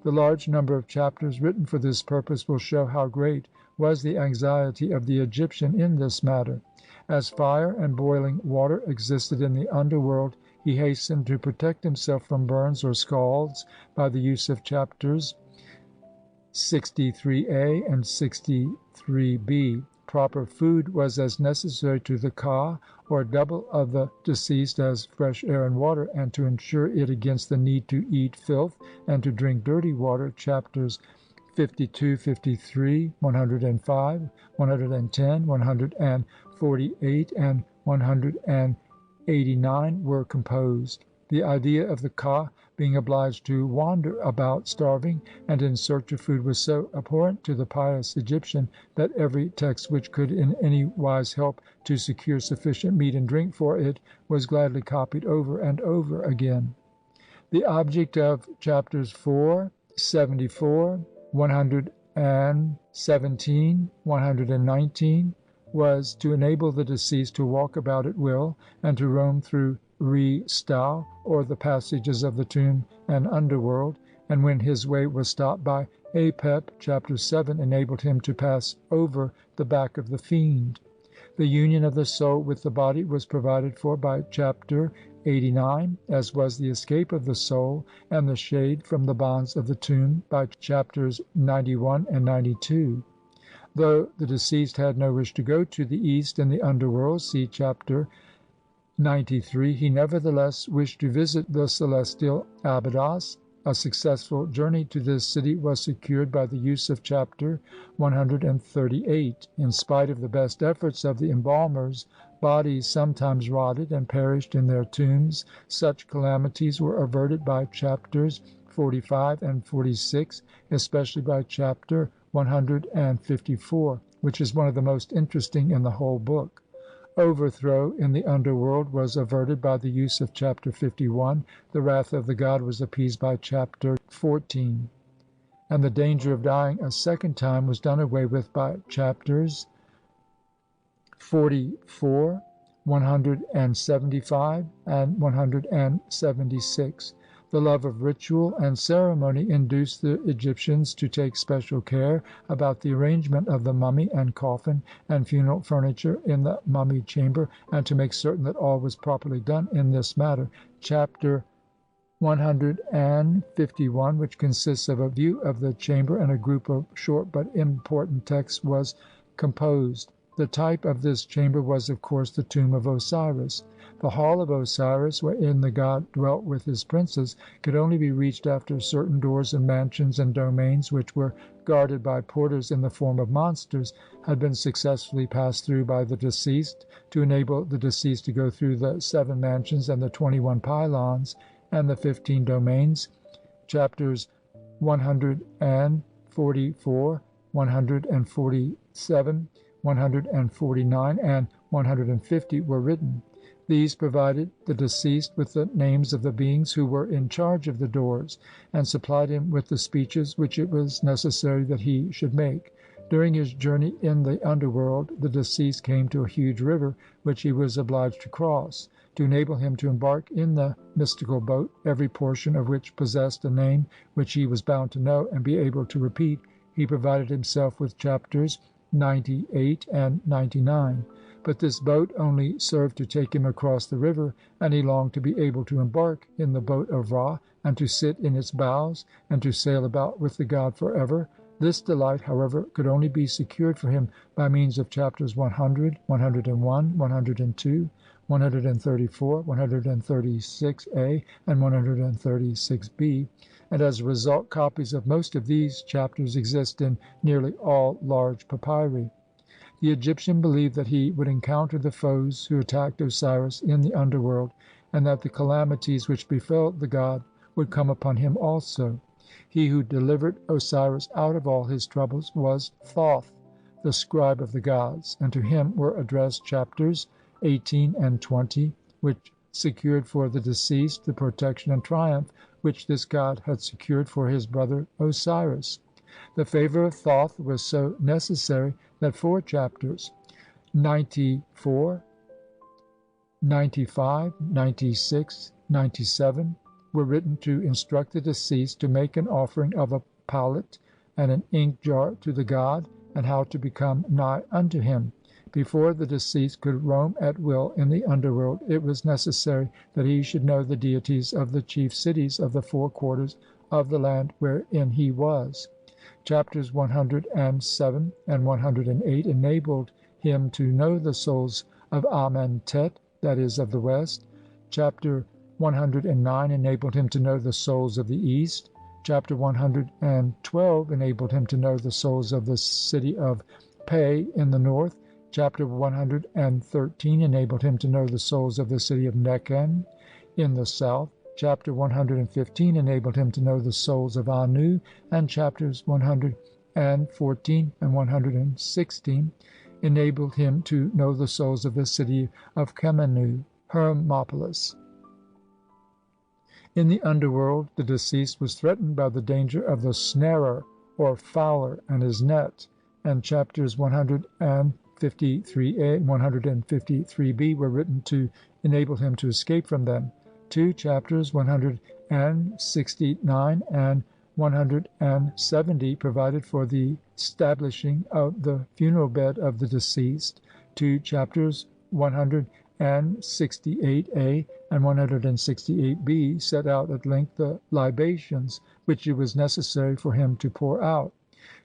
The large number of chapters written for this purpose will show how great was the anxiety of the Egyptian in this matter. As fire and boiling water existed in the underworld, he hastened to protect himself from burns or scalds by the use of chapters 63a and 63b. Proper food was as necessary to the ka, or double of the deceased, as fresh air and water, and to ensure it against the need to eat filth and to drink dirty water, chapters 52, 53, 105, 110, 148, and 189 were composed. The idea of the ka being obliged to wander about starving and in search of food was so abhorrent to the pious Egyptian that every text which could in any wise help to secure sufficient meat and drink for it was gladly copied over and over again. The object of chapters 4, 74, 117, 119 was to enable the deceased to walk about at will and to roam through Re-stau, or the passages of the tomb and underworld, and when his way was stopped by Apep, chapter 7 enabled him to pass over the back of the fiend. The union of the soul with the body was provided for by chapter 89, as was the escape of the soul and the shade from the bonds of the tomb by chapters 91 and 92. Though the deceased had no wish to go to the east in the underworld, see chapter 93, he nevertheless wished to visit the celestial Abydos. A successful journey to this city was secured by the use of chapter 138. In spite of the best efforts of the embalmers, bodies sometimes rotted and perished in their tombs. Such calamities were averted by chapters 45 and 46, especially by chapter 154, which is one of the most interesting in the whole book. Overthrow in the underworld was averted by the use of chapter 51, the wrath of the god was appeased by chapter 14, and the danger of dying a second time was done away with by chapters 44, 175, and 176. The love of ritual and ceremony induced the Egyptians to take special care about the arrangement of the mummy and coffin and funeral furniture in the mummy chamber, and to make certain that all was properly done in this matter. Chapter 151, which consists of a view of the chamber and a group of short but important texts, was composed. The type of this chamber was, of course, the tomb of Osiris. The hall of Osiris, wherein the god dwelt with his princes, could only be reached after certain doors and mansions and domains, which were guarded by porters in the form of monsters, had been successfully passed through by the deceased, to enable the deceased to go through the 7 mansions and the 21 pylons and the 15 domains. Chapters 144, 147, 149, and 150 were written. These provided the deceased with the names of the beings who were in charge of the doors, and supplied him with the speeches which it was necessary that he should make. During his journey in the underworld, the deceased came to a huge river which he was obliged to cross. To enable him to embark in the mystical boat, every portion of which possessed a name which he was bound to know and be able to repeat, he provided himself with chapters 98 and 99. But this boat only served to take him across the river, and he longed to be able to embark in the boat of Ra, and to sit in its bows, and to sail about with the god for ever. This delight, however, could only be secured for him by means of chapters 100, 101, 102, 134, 136a, and 136b, and as a result copies of most of these chapters exist in nearly all large papyri. The Egyptian believed that he would encounter the foes who attacked Osiris in the underworld, and that the calamities which befell the god would come upon him also. He who delivered Osiris out of all his troubles was Thoth, the scribe of the gods, and to him were addressed chapters 18 and 20, which secured for the deceased the protection and triumph which this god had secured for his brother Osiris. The favor of Thoth was so necessary that 4 chapters 94, 95, 96, 97, were written to instruct the deceased to make an offering of a pallet and an ink jar to the god, and how to become nigh unto him. Before the deceased could roam at will in the underworld, it was necessary that he should know the deities of the chief cities of the four quarters of the land wherein he was. Chapters 107 and 108 enabled him to know the souls of Amentet, that is, of the west. Chapter 109 enabled him to know the souls of the east. Chapter 112 enabled him to know the souls of the city of Pe in the north. Chapter 113 enabled him to know the souls of the city of Nekhen in the south. Chapter 115 enabled him to know the souls of Anu, and chapters 114 and 116 enabled him to know the souls of the city of Kemenu, Hermopolis. In the underworld, the deceased was threatened by the danger of the snarer or fowler and his net, and chapters 153a and 153b were written to enable him to escape from them. Two chapters 169 and 170 provided for the establishing of the funeral bed of the deceased. Two chapters 168a and 168b set out at length the libations which it was necessary for him to pour out.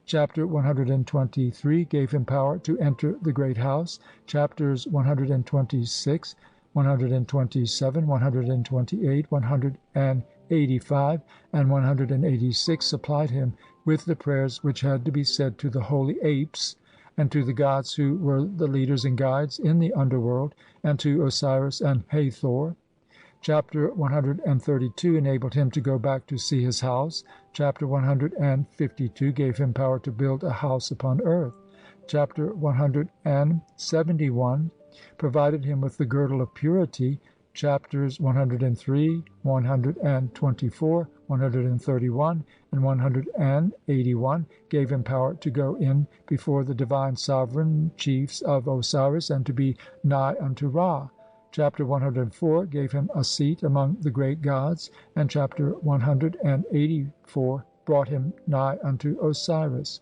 Chapter 123 gave him power to enter the great house. Chapters 126, 127, 128, 185, and 186 supplied him with the prayers which had to be said to the holy apes, and to the gods who were the leaders and guides in the underworld, and to Osiris and Hathor. Chapter 132 enabled him to go back to see his house. Chapter 152 gave him power to build a house upon earth. Chapter 171 provided him with the girdle of purity. Chapters 103, 124, 131, and 181 gave him power to go in before the divine sovereign chiefs of Osiris and to be nigh unto Ra. Chapter 104 gave him a seat among the great gods, and chapter 184 brought him nigh unto Osiris.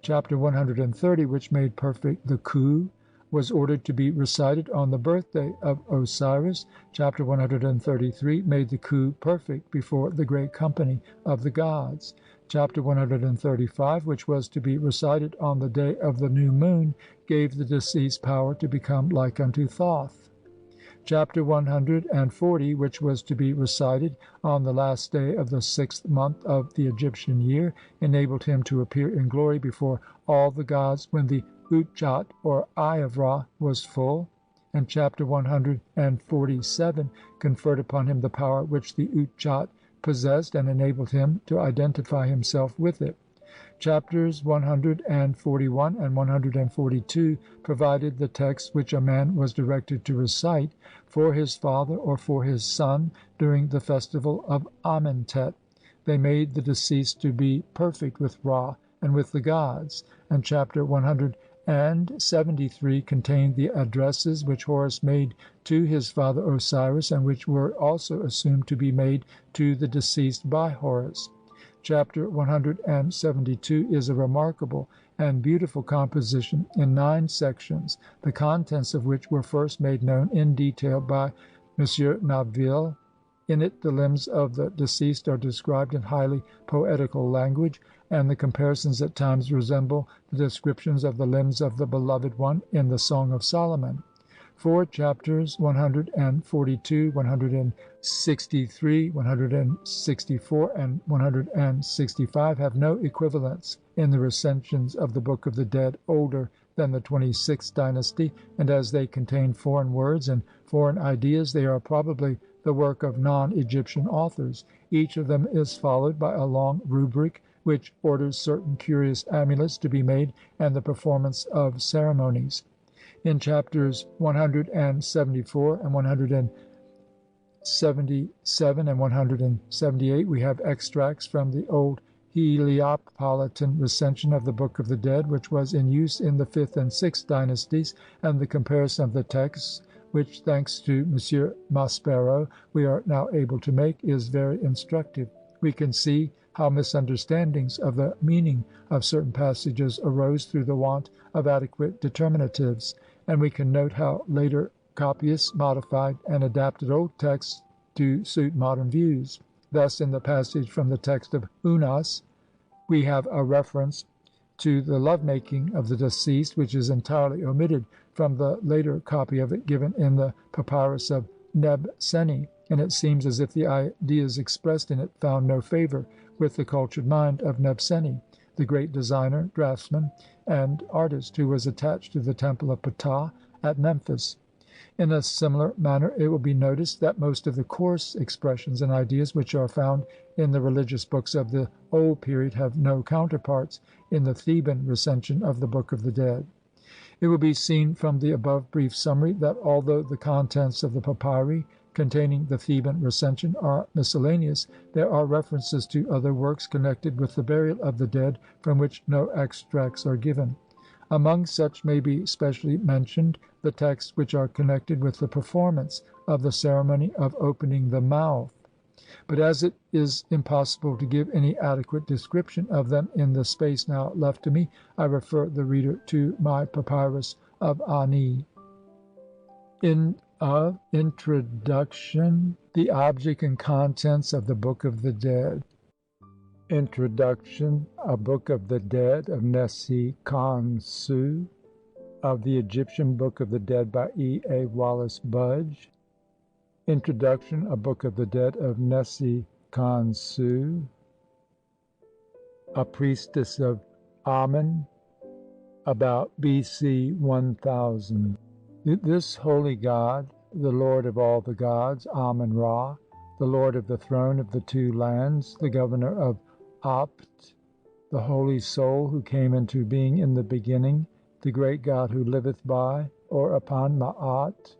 Chapter 130, which made perfect the Khu, was ordered to be recited on the birthday of Osiris. Chapter 133 made the Khu perfect before the great company of the gods. Chapter 135, which was to be recited on the day of the new moon, gave the deceased power to become like unto Thoth. Chapter 140, which was to be recited on the last day of the 6th month of the Egyptian year, enabled him to appear in glory before all the gods when the Utchat or Eye of Ra was full. And chapter 147 conferred upon him the power which the Utchat possessed, and enabled him to identify himself with it. Chapters 141 and 142 provided the text which a man was directed to recite for his father or for his son during the festival of Amentet. They made the deceased to be perfect with Ra and with the gods. And chapter 173 contained the addresses which Horus made to his father Osiris, and which were also assumed to be made to the deceased by Horus. Chapter 172 is a remarkable and beautiful composition in 9 sections, the contents of which were first made known in detail by M. Neville. In it the limbs of the deceased are described in highly poetical language, and the comparisons at times resemble the descriptions of the limbs of the beloved one in the Song of Solomon. 4 chapters 142, 163, 164, and 165 have no equivalents in the recensions of the Book of the Dead older than the 26th dynasty, and as they contain foreign words and foreign ideas, they are probably the work of non-Egyptian authors. Each of them is followed by a long rubric which orders certain curious amulets to be made and the performance of ceremonies. In chapters 174 and 177 and 178 we have extracts from the old Heliopolitan recension of the Book of the Dead, which was in use in the 5th and 6th dynasties, and the comparison of the texts which, thanks to M. Maspero, we are now able to make, is very instructive. We can see how misunderstandings of the meaning of certain passages arose through the want of adequate determinatives, and we can note how later copyists modified and adapted old texts to suit modern views. Thus, in the passage from the text of Unas, we have a reference to the love-making of the deceased, which is entirely omitted from the later copy of it given in the papyrus of Nebseni, and it seems as if the ideas expressed in it found no favour with the cultured mind of Nebseni, the great designer, draftsman, and artist, who was attached to the temple of Ptah at Memphis. In a similar manner it will be noticed that most of the coarse expressions and ideas which are found in the religious books of the old period have no counterparts in the Theban recension of the Book of the Dead. It will be seen from the above brief summary that although the contents of the papyri containing the Theban recension are miscellaneous, there are references to other works connected with the burial of the dead from which no extracts are given. Among such may be specially mentioned the texts which are connected with the performance of the ceremony of opening the mouth. But as it is impossible to give any adequate description of them in the space now left to me, I refer the reader to my papyrus of Ani. Introduction. The object and contents of the Book of the Dead. Introduction. A Book of the Dead of Nessie Khonsu, of the Egyptian Book of the Dead by E. A. Wallis Budge. Introduction. A Book of the Dead of Nessie Khonsu, a priestess of Amen, about BC 1000. This holy god, the lord of all the gods, Amen Ra, the lord of the throne of the two lands, the governor of Apt, the holy soul who came into being in the beginning, the great God who liveth by or upon Ma'at,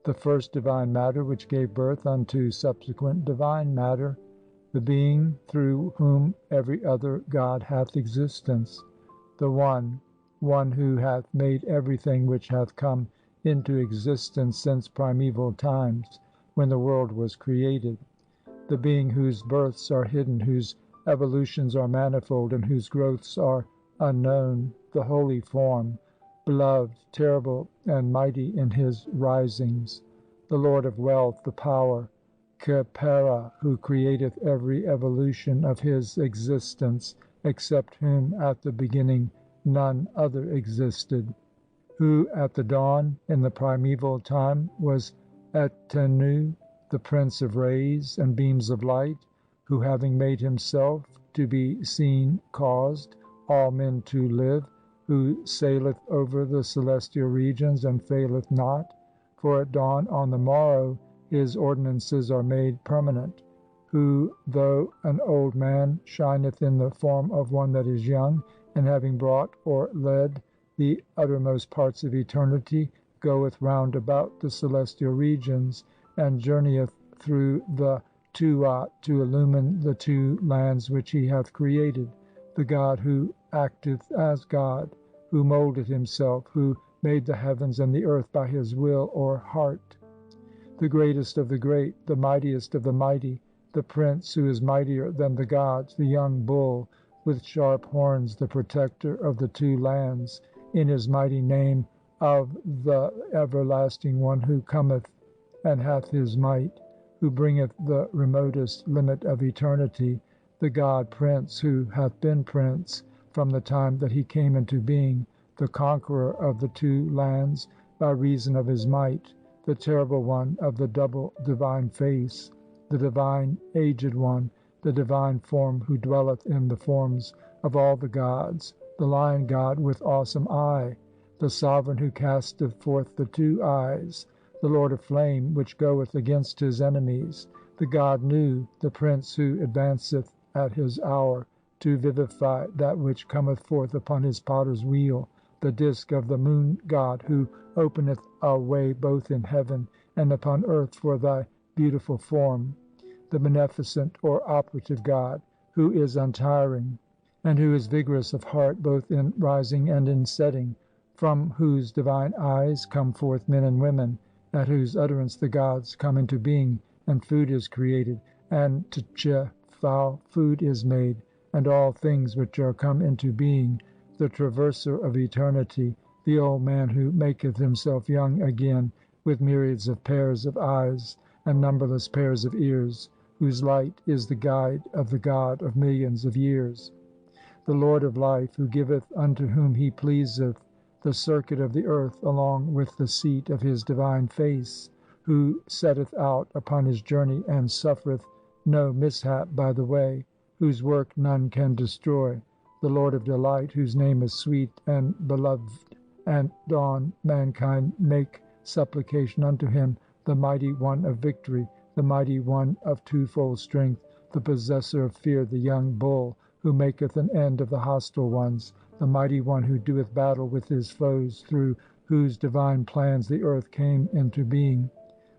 the first divine matter which gave birth unto subsequent divine matter, the being through whom every other god hath existence, the one who hath made everything which hath come into existence since primeval times, when the world was created, the being whose births are hidden, whose evolutions are manifold, and whose growths are unknown, the holy form, beloved, terrible, and mighty in his risings, the Lord of wealth, the power, Khepera, who createth every evolution of his existence, except whom at the beginning none other existed, who at the dawn in the primeval time was Etenu, the prince of rays and beams of light, who having made himself to be seen caused all men to live, who saileth over the celestial regions and faileth not, for at dawn on the morrow his ordinances are made permanent, who though an old man shineth in the form of one that is young, and having brought or led the uttermost parts of eternity, goeth round about the celestial regions, and journeyeth through the Tuat to illumine the two lands which he hath created, the God who acteth as God, who moulded himself, who made the heavens and the earth by his will or heart, the greatest of the great, the mightiest of the mighty, the prince who is mightier than the gods, the young bull with sharp horns, the protector of the two lands, in his mighty name of the everlasting one, who cometh and hath his might, who bringeth the remotest limit of eternity, the God Prince, who hath been Prince from the time that he came into being, the conqueror of the two lands by reason of his might, the terrible one of the double divine face, the divine aged one, the divine form who dwelleth in the forms of all the gods, the lion god with awesome eye, the sovereign who casteth forth the two eyes, the Lord of flame, which goeth against his enemies, the God Nu, the prince who advanceth at his hour to vivify that which cometh forth upon his potter's wheel, the disk of the moon god, who openeth a way both in heaven and upon earth for thy beautiful form, the beneficent or operative God, who is untiring, and who is vigorous of heart both in rising and in setting, from whose divine eyes come forth men and women, at whose utterance the gods come into being, and food is created, and tchefau food is made, and all things which are come into being, the traverser of eternity, the old man who maketh himself young again, with myriads of pairs of eyes and numberless pairs of ears, whose light is the guide of the God of millions of years, the Lord of life, who giveth unto whom he pleaseth the circuit of the earth along with the seat of his divine face, who setteth out upon his journey and suffereth no mishap by the way, whose work none can destroy, the Lord of delight, whose name is sweet and beloved, and dawn mankind make supplication unto him, the mighty one of victory, the mighty one of twofold strength, the possessor of fear, the young bull, who maketh an end of the hostile ones, the mighty one who doeth battle with his foes, through whose divine plans the earth came into being,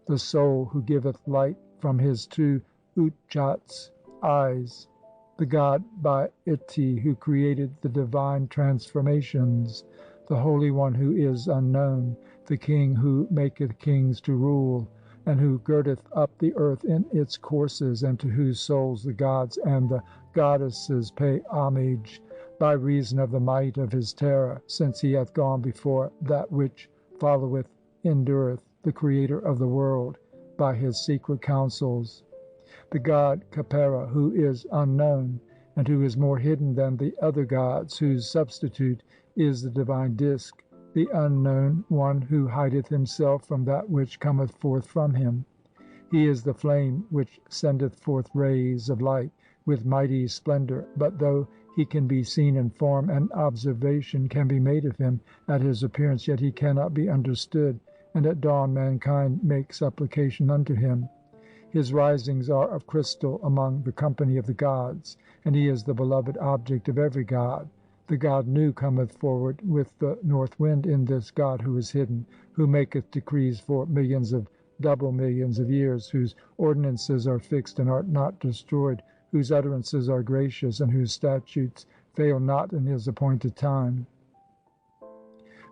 the soul who giveth light from his two uchats eyes, the god by Iti, who created the divine transformations, the Holy One who is unknown, the King who maketh kings to rule, and who girdeth up the earth in its courses, and to whose souls the gods and the goddesses pay homage, by reason of the might of his terror, since he hath gone before that which followeth endureth, the creator of the world, by his secret counsels, the god Khepera, who is unknown, and who is more hidden than the other gods, whose substitute is the divine disk, the unknown one who hideth himself from that which cometh forth from him. He is the flame which sendeth forth rays of light with mighty splendor, but though he can be seen in form, and observation can be made of him at his appearance, yet he cannot be understood, and at dawn mankind make supplication unto him. His risings are of crystal among the company of the gods, and he is the beloved object of every god. The god Nu cometh forward with the north wind in this god who is hidden, who maketh decrees for millions of double millions of years, whose ordinances are fixed and are not destroyed, whose utterances are gracious, and whose statutes fail not in his appointed time,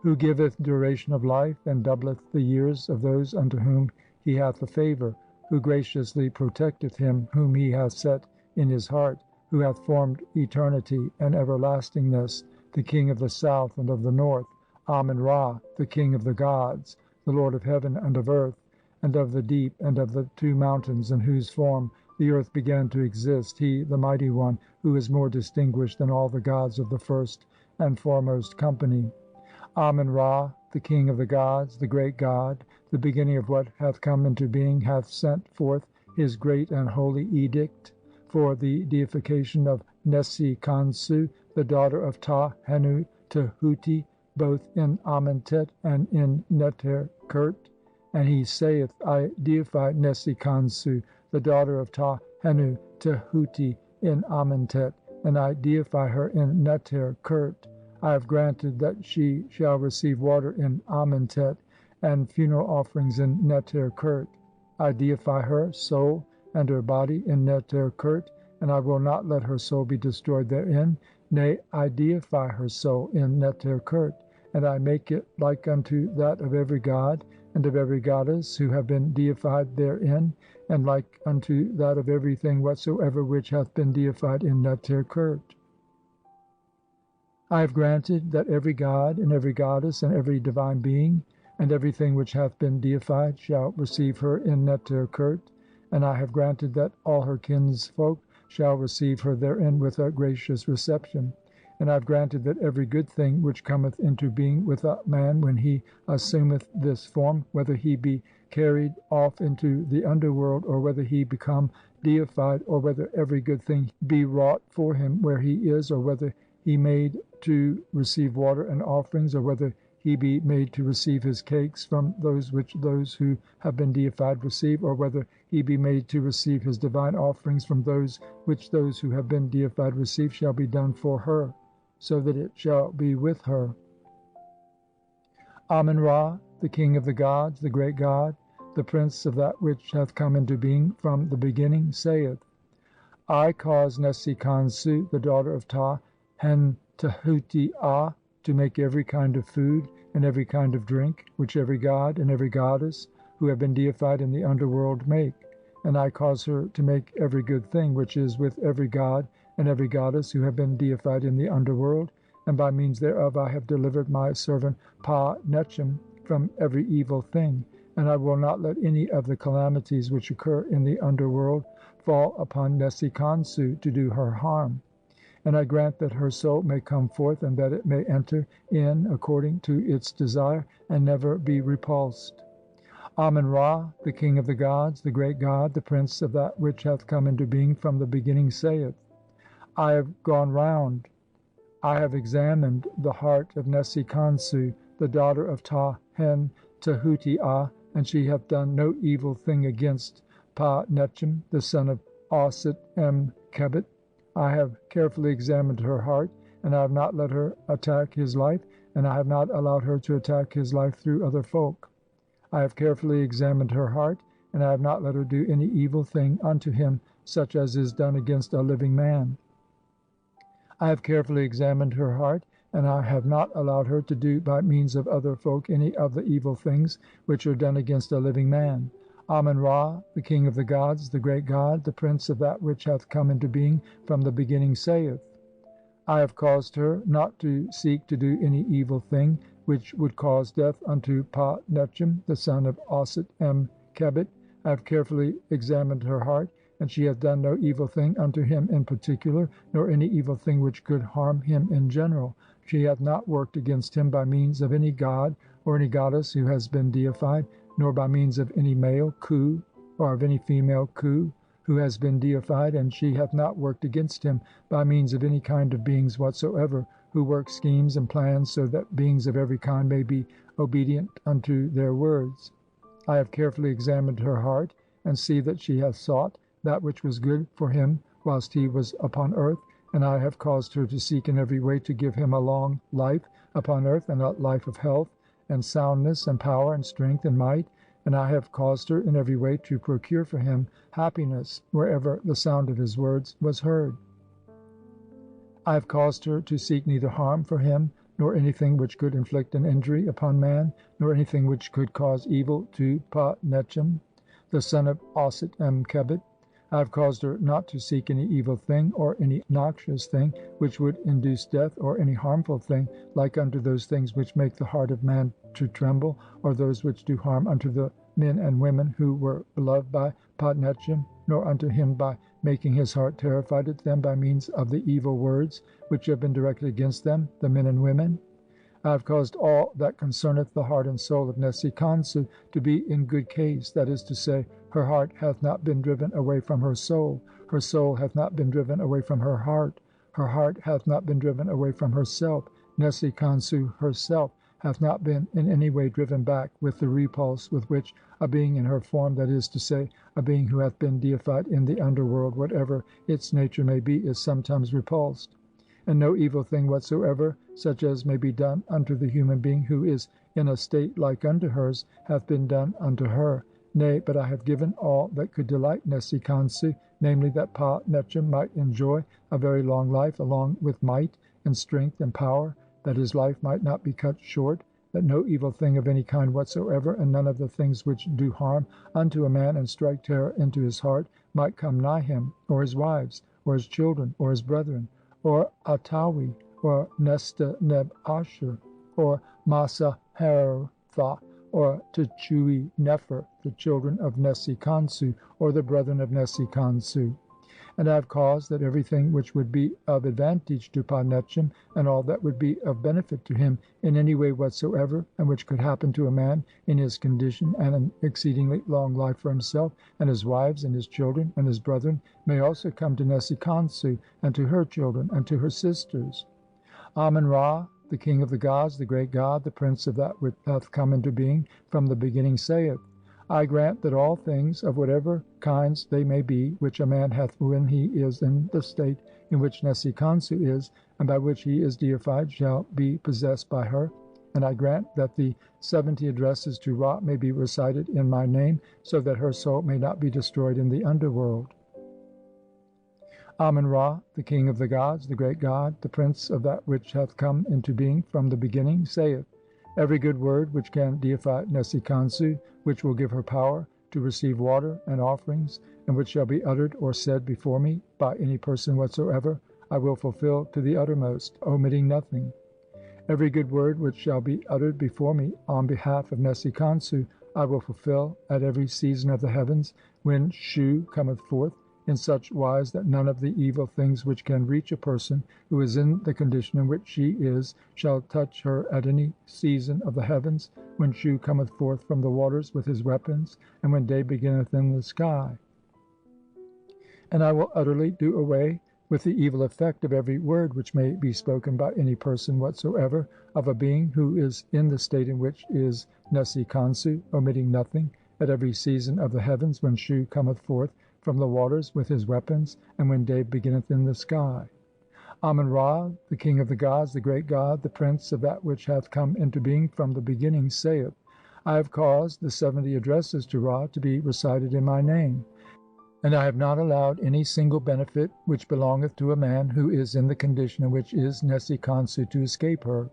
who giveth duration of life, and doubleth the years of those unto whom he hath a favour, who graciously protecteth him whom he hath set in his heart, who hath formed eternity and everlastingness, the King of the south and of the north, Amen Ra, the King of the gods, the Lord of heaven and of earth, and of the deep, and of the two mountains, in whose form the earth began to exist, he, the mighty one, who is more distinguished than all the gods of the first and foremost company. Amen Ra, the King of the gods, the great God, the beginning of what hath come into being, hath sent forth his great and holy edict for the deification of Nesi Khonsu, the daughter of Ta Henu Tehuti, both in Amentet and in Neter Khert. And he saith, I deify Nesi Khonsu, the daughter of Ta Henu Tehuti, in Amentet, and I deify her in Neter Khert. I have granted that she shall receive water in Amentet, and funeral offerings in Neter Khert. I deify her soul and her body in Neter Khert, and I will not let her soul be destroyed therein. Nay, I deify her soul in Neter Khert, and I make it like unto that of every god and of every goddess who have been deified therein, and like unto that of everything whatsoever which hath been deified in Neter Khert. I have granted that every god and every goddess and every divine being and everything which hath been deified shall receive her in Neter Khert, and I have granted that all her kinsfolk shall receive her therein with a gracious reception. And I have granted that every good thing which cometh into being with a man when he assumeth this form, whether he be carried off into the underworld, or whether he become deified, or whether every good thing be wrought for him where he is, or whether he made to receive water and offerings, or whether he be made to receive his cakes from those which those who have been deified receive, or whether he be made to receive his divine offerings from those which those who have been deified receive, shall be done for her, so that it shall be with her. Amen Ra, the King of the gods, the great God, the Prince of that which hath come into being from the beginning, saith, I cause Nesi Khonsu, the daughter of Ta Hen Tehuti Ah, to make every kind of food and every kind of drink, which every god and every goddess who who have been deified in the underworld make. And I cause her to make every good thing which is with every god and every goddess who have been deified in the underworld, and by means thereof I have delivered my servant Pa Nechem from every evil thing. And I will not let any of the calamities which occur in the underworld fall upon Nesi Khonsu to do her harm. And I grant that her soul may come forth, and that it may enter in according to its desire, and never be repulsed. Amen Ra, the king of the gods, the great god, the prince of that which hath come into being from the beginning, saith, I have gone round, I have examined the heart of Nesi Khonsu, the daughter of Ta Hen Tehuti A, and she hath done no evil thing against Pa Nechem, the son of Auset M. Kebet. I have carefully examined her heart, and I have not let her attack his life, and I have not allowed her to attack his life through other folk. I have carefully examined her heart, and I have not let her do any evil thing unto him, such as is done against a living man. I have carefully examined her heart, and I have not allowed her to do by means of other folk any of the evil things which are done against a living man. Amen Ra, the king of the gods, the great god, the prince of that which hath come into being from the beginning, saith, I have caused her not to seek to do any evil thing which would cause death unto Pa Nechem, the son of Auset M. Kebet. I have carefully examined her heart, and she hath done no evil thing unto him in particular, nor any evil thing which could harm him in general. She hath not worked against him by means of any god or any goddess who has been deified, nor by means of any male Khu or of any female Khu who has been deified, and she hath not worked against him by means of any kind of beings whatsoever, who work schemes and plans so that beings of every kind may be obedient unto their words. I have carefully examined her heart, and see that she hath sought that which was good for him whilst he was upon earth, and I have caused her to seek in every way to give him a long life upon earth, and a life of health and soundness and power and strength and might, and I have caused her in every way to procure for him happiness wherever the sound of his words was heard. I have caused her to seek neither harm for him, nor anything which could inflict an injury upon man, nor anything which could cause evil to Pa Nechem, the son of Auset M. Kebet. I have caused her not to seek any evil thing, or any noxious thing which would induce death, or any harmful thing like unto those things which make the heart of man to tremble, or those which do harm unto the men and women who were beloved by Pa Nechem, nor unto him by making his heart terrified at them by means of the evil words which have been directed against them, the men and women. I have caused all that concerneth the heart and soul of Nesi Khonsu to be in good case, that is to say, her heart hath not been driven away from her soul hath not been driven away from her heart hath not been driven away from herself, Nesi Khonsu herself hath not been in any way driven back with the repulse with which a being in her form, that is to say, a being who hath been deified in the underworld, whatever its nature may be, is sometimes repulsed. And no evil thing whatsoever, such as may be done unto the human being who is in a state like unto hers, hath been done unto her. Nay, but I have given all that could delight Nesi Khonsu, namely, that Pa Nechem might enjoy a very long life, along with might and strength and power, that his life might not be cut short, that no evil thing of any kind whatsoever, and none of the things which do harm unto a man and strike terror into his heart, might come nigh him, or his wives, or his children, or his brethren, or Atawi, or Nesta Neb Asher, or Masa Haratha, or Techui Nefer, the children of Nesi Khonsu, or the brethren of Nesi Khonsu. And I have caused that everything which would be of advantage to Pa Nechem, and all that would be of benefit to him in any way whatsoever, and which could happen to a man in his condition, and an exceedingly long life for himself, and his wives, and his children, and his brethren, may also come to Nesi Khonsu, and to her children, and to her sisters. Amen Ra, the king of the gods, the great god, the prince of that which hath come into being from the beginning, saith, I grant that all things, of whatever kinds they may be, which a man hath when he is in the state in which Nesi Khonsu is, and by which he is deified, shall be possessed by her. And I grant that the 70 addresses to Ra may be recited in my name, so that her soul may not be destroyed in the underworld. Amen Ra, the king of the gods, the great god, the prince of that which hath come into being from the beginning, saith, Every good word which can deify Nesi Khonsu, which will give her power to receive water and offerings, and which shall be uttered or said before me by any person whatsoever, I will fulfill to the uttermost, omitting nothing. Every good word which shall be uttered before me on behalf of Nesi Khonsu, I will fulfill at every season of the heavens, when Shu cometh forth, in such wise that none of the evil things which can reach a person who is in the condition in which she is shall touch her at any season of the heavens, when Shu cometh forth from the waters with his weapons, and when day beginneth in the sky. And I will utterly do away with the evil effect of every word which may be spoken by any person whatsoever of a being who is in the state in which is Nesi Khonsu, omitting nothing, at every season of the heavens, when Shu cometh forth from the waters with his weapons, and when day beginneth in the sky. Amen Ra, the king of the gods, the great god, the prince of that which hath come into being from the beginning, saith, I have caused the 70 addresses to Ra to be recited in my name, and I have not allowed any single benefit which belongeth to a man who is in the condition in which is Nesi Khonsu to escape her.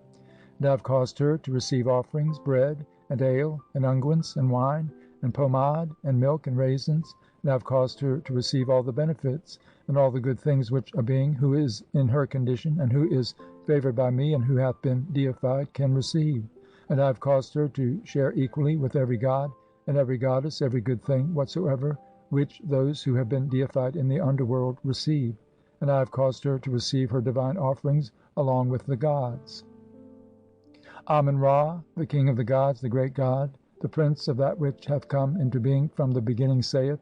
And I have caused her to receive offerings, bread, and ale, and unguents, and wine, and pomade, and milk, and raisins, and I have caused her to receive all the benefits and all the good things which a being who is in her condition, and who is favored by me, and who hath been deified, can receive. And I have caused her to share equally with every god and every goddess every good thing whatsoever which those who have been deified in the underworld receive. And I have caused her to receive her divine offerings along with the gods. Amen Ra, the king of the gods, the great god, the prince of that which hath come into being from the beginning, saith,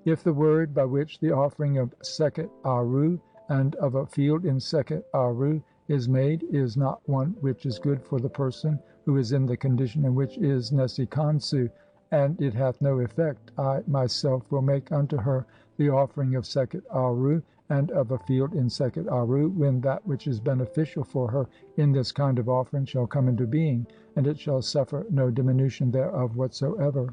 if the word by which the offering of Sekhet Aru and of a field in Sekhet Aru is made is not one which is good for the person who is in the condition in which is Nesi Khonsu, and it hath no effect, I myself will make unto her the offering of Sekhet Aru and of a field in Sekhet Aru, when that which is beneficial for her in this kind of offering shall come into being, and it shall suffer no diminution thereof whatsoever.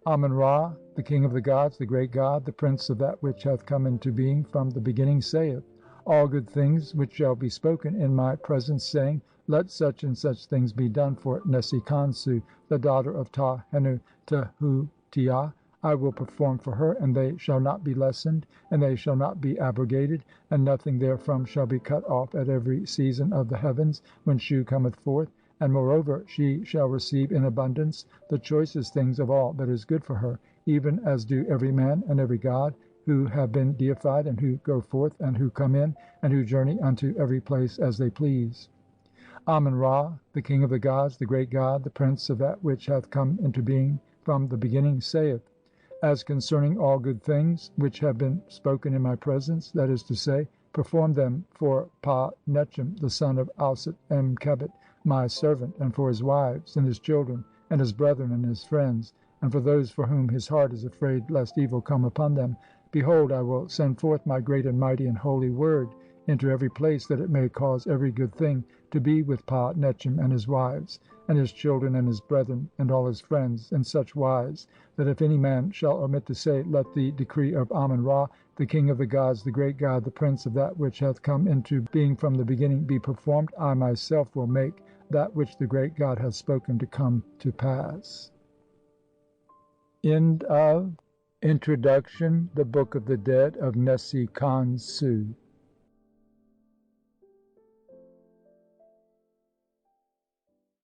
Amen Ra, the king of the gods, the great god, the prince of that which hath come into being from the beginning, saith, all good things which shall be spoken in my presence, saying, let such and such things be done for Nesi Khonsu, the daughter of Ta Henu Tehutia, I will perform for her, and they shall not be lessened, and they shall not be abrogated, and nothing therefrom shall be cut off at every season of the heavens, when Shu cometh forth. And moreover, she shall receive in abundance the choicest things of all that is good for her, even as do every man and every god who have been deified, and who go forth, and who come in, and who journey unto every place as they please. Amen Ra, the king of the gods, the great god, the prince of that which hath come into being from the beginning, saith, as concerning all good things which have been spoken in my presence, that is to say, perform them for Pa Nechem, the son of Auset em Kebet, my servant, and for his wives, and his children, and his brethren, and his friends, and for those for whom his heart is afraid lest evil come upon them. Behold, I will send forth my great and mighty and holy word into every place, that it may cause every good thing to be with Pa Nechem and his wives, and his children, and his brethren, and all his friends, in such wise that if any man shall omit to say, let the decree of Amen Ra, the king of the gods, the great god, the prince of that which hath come into being from the beginning, be performed, I myself will make that which the great God hath spoken to come to pass. End of Introduction, the Book of the Dead of Nesi Khonsu.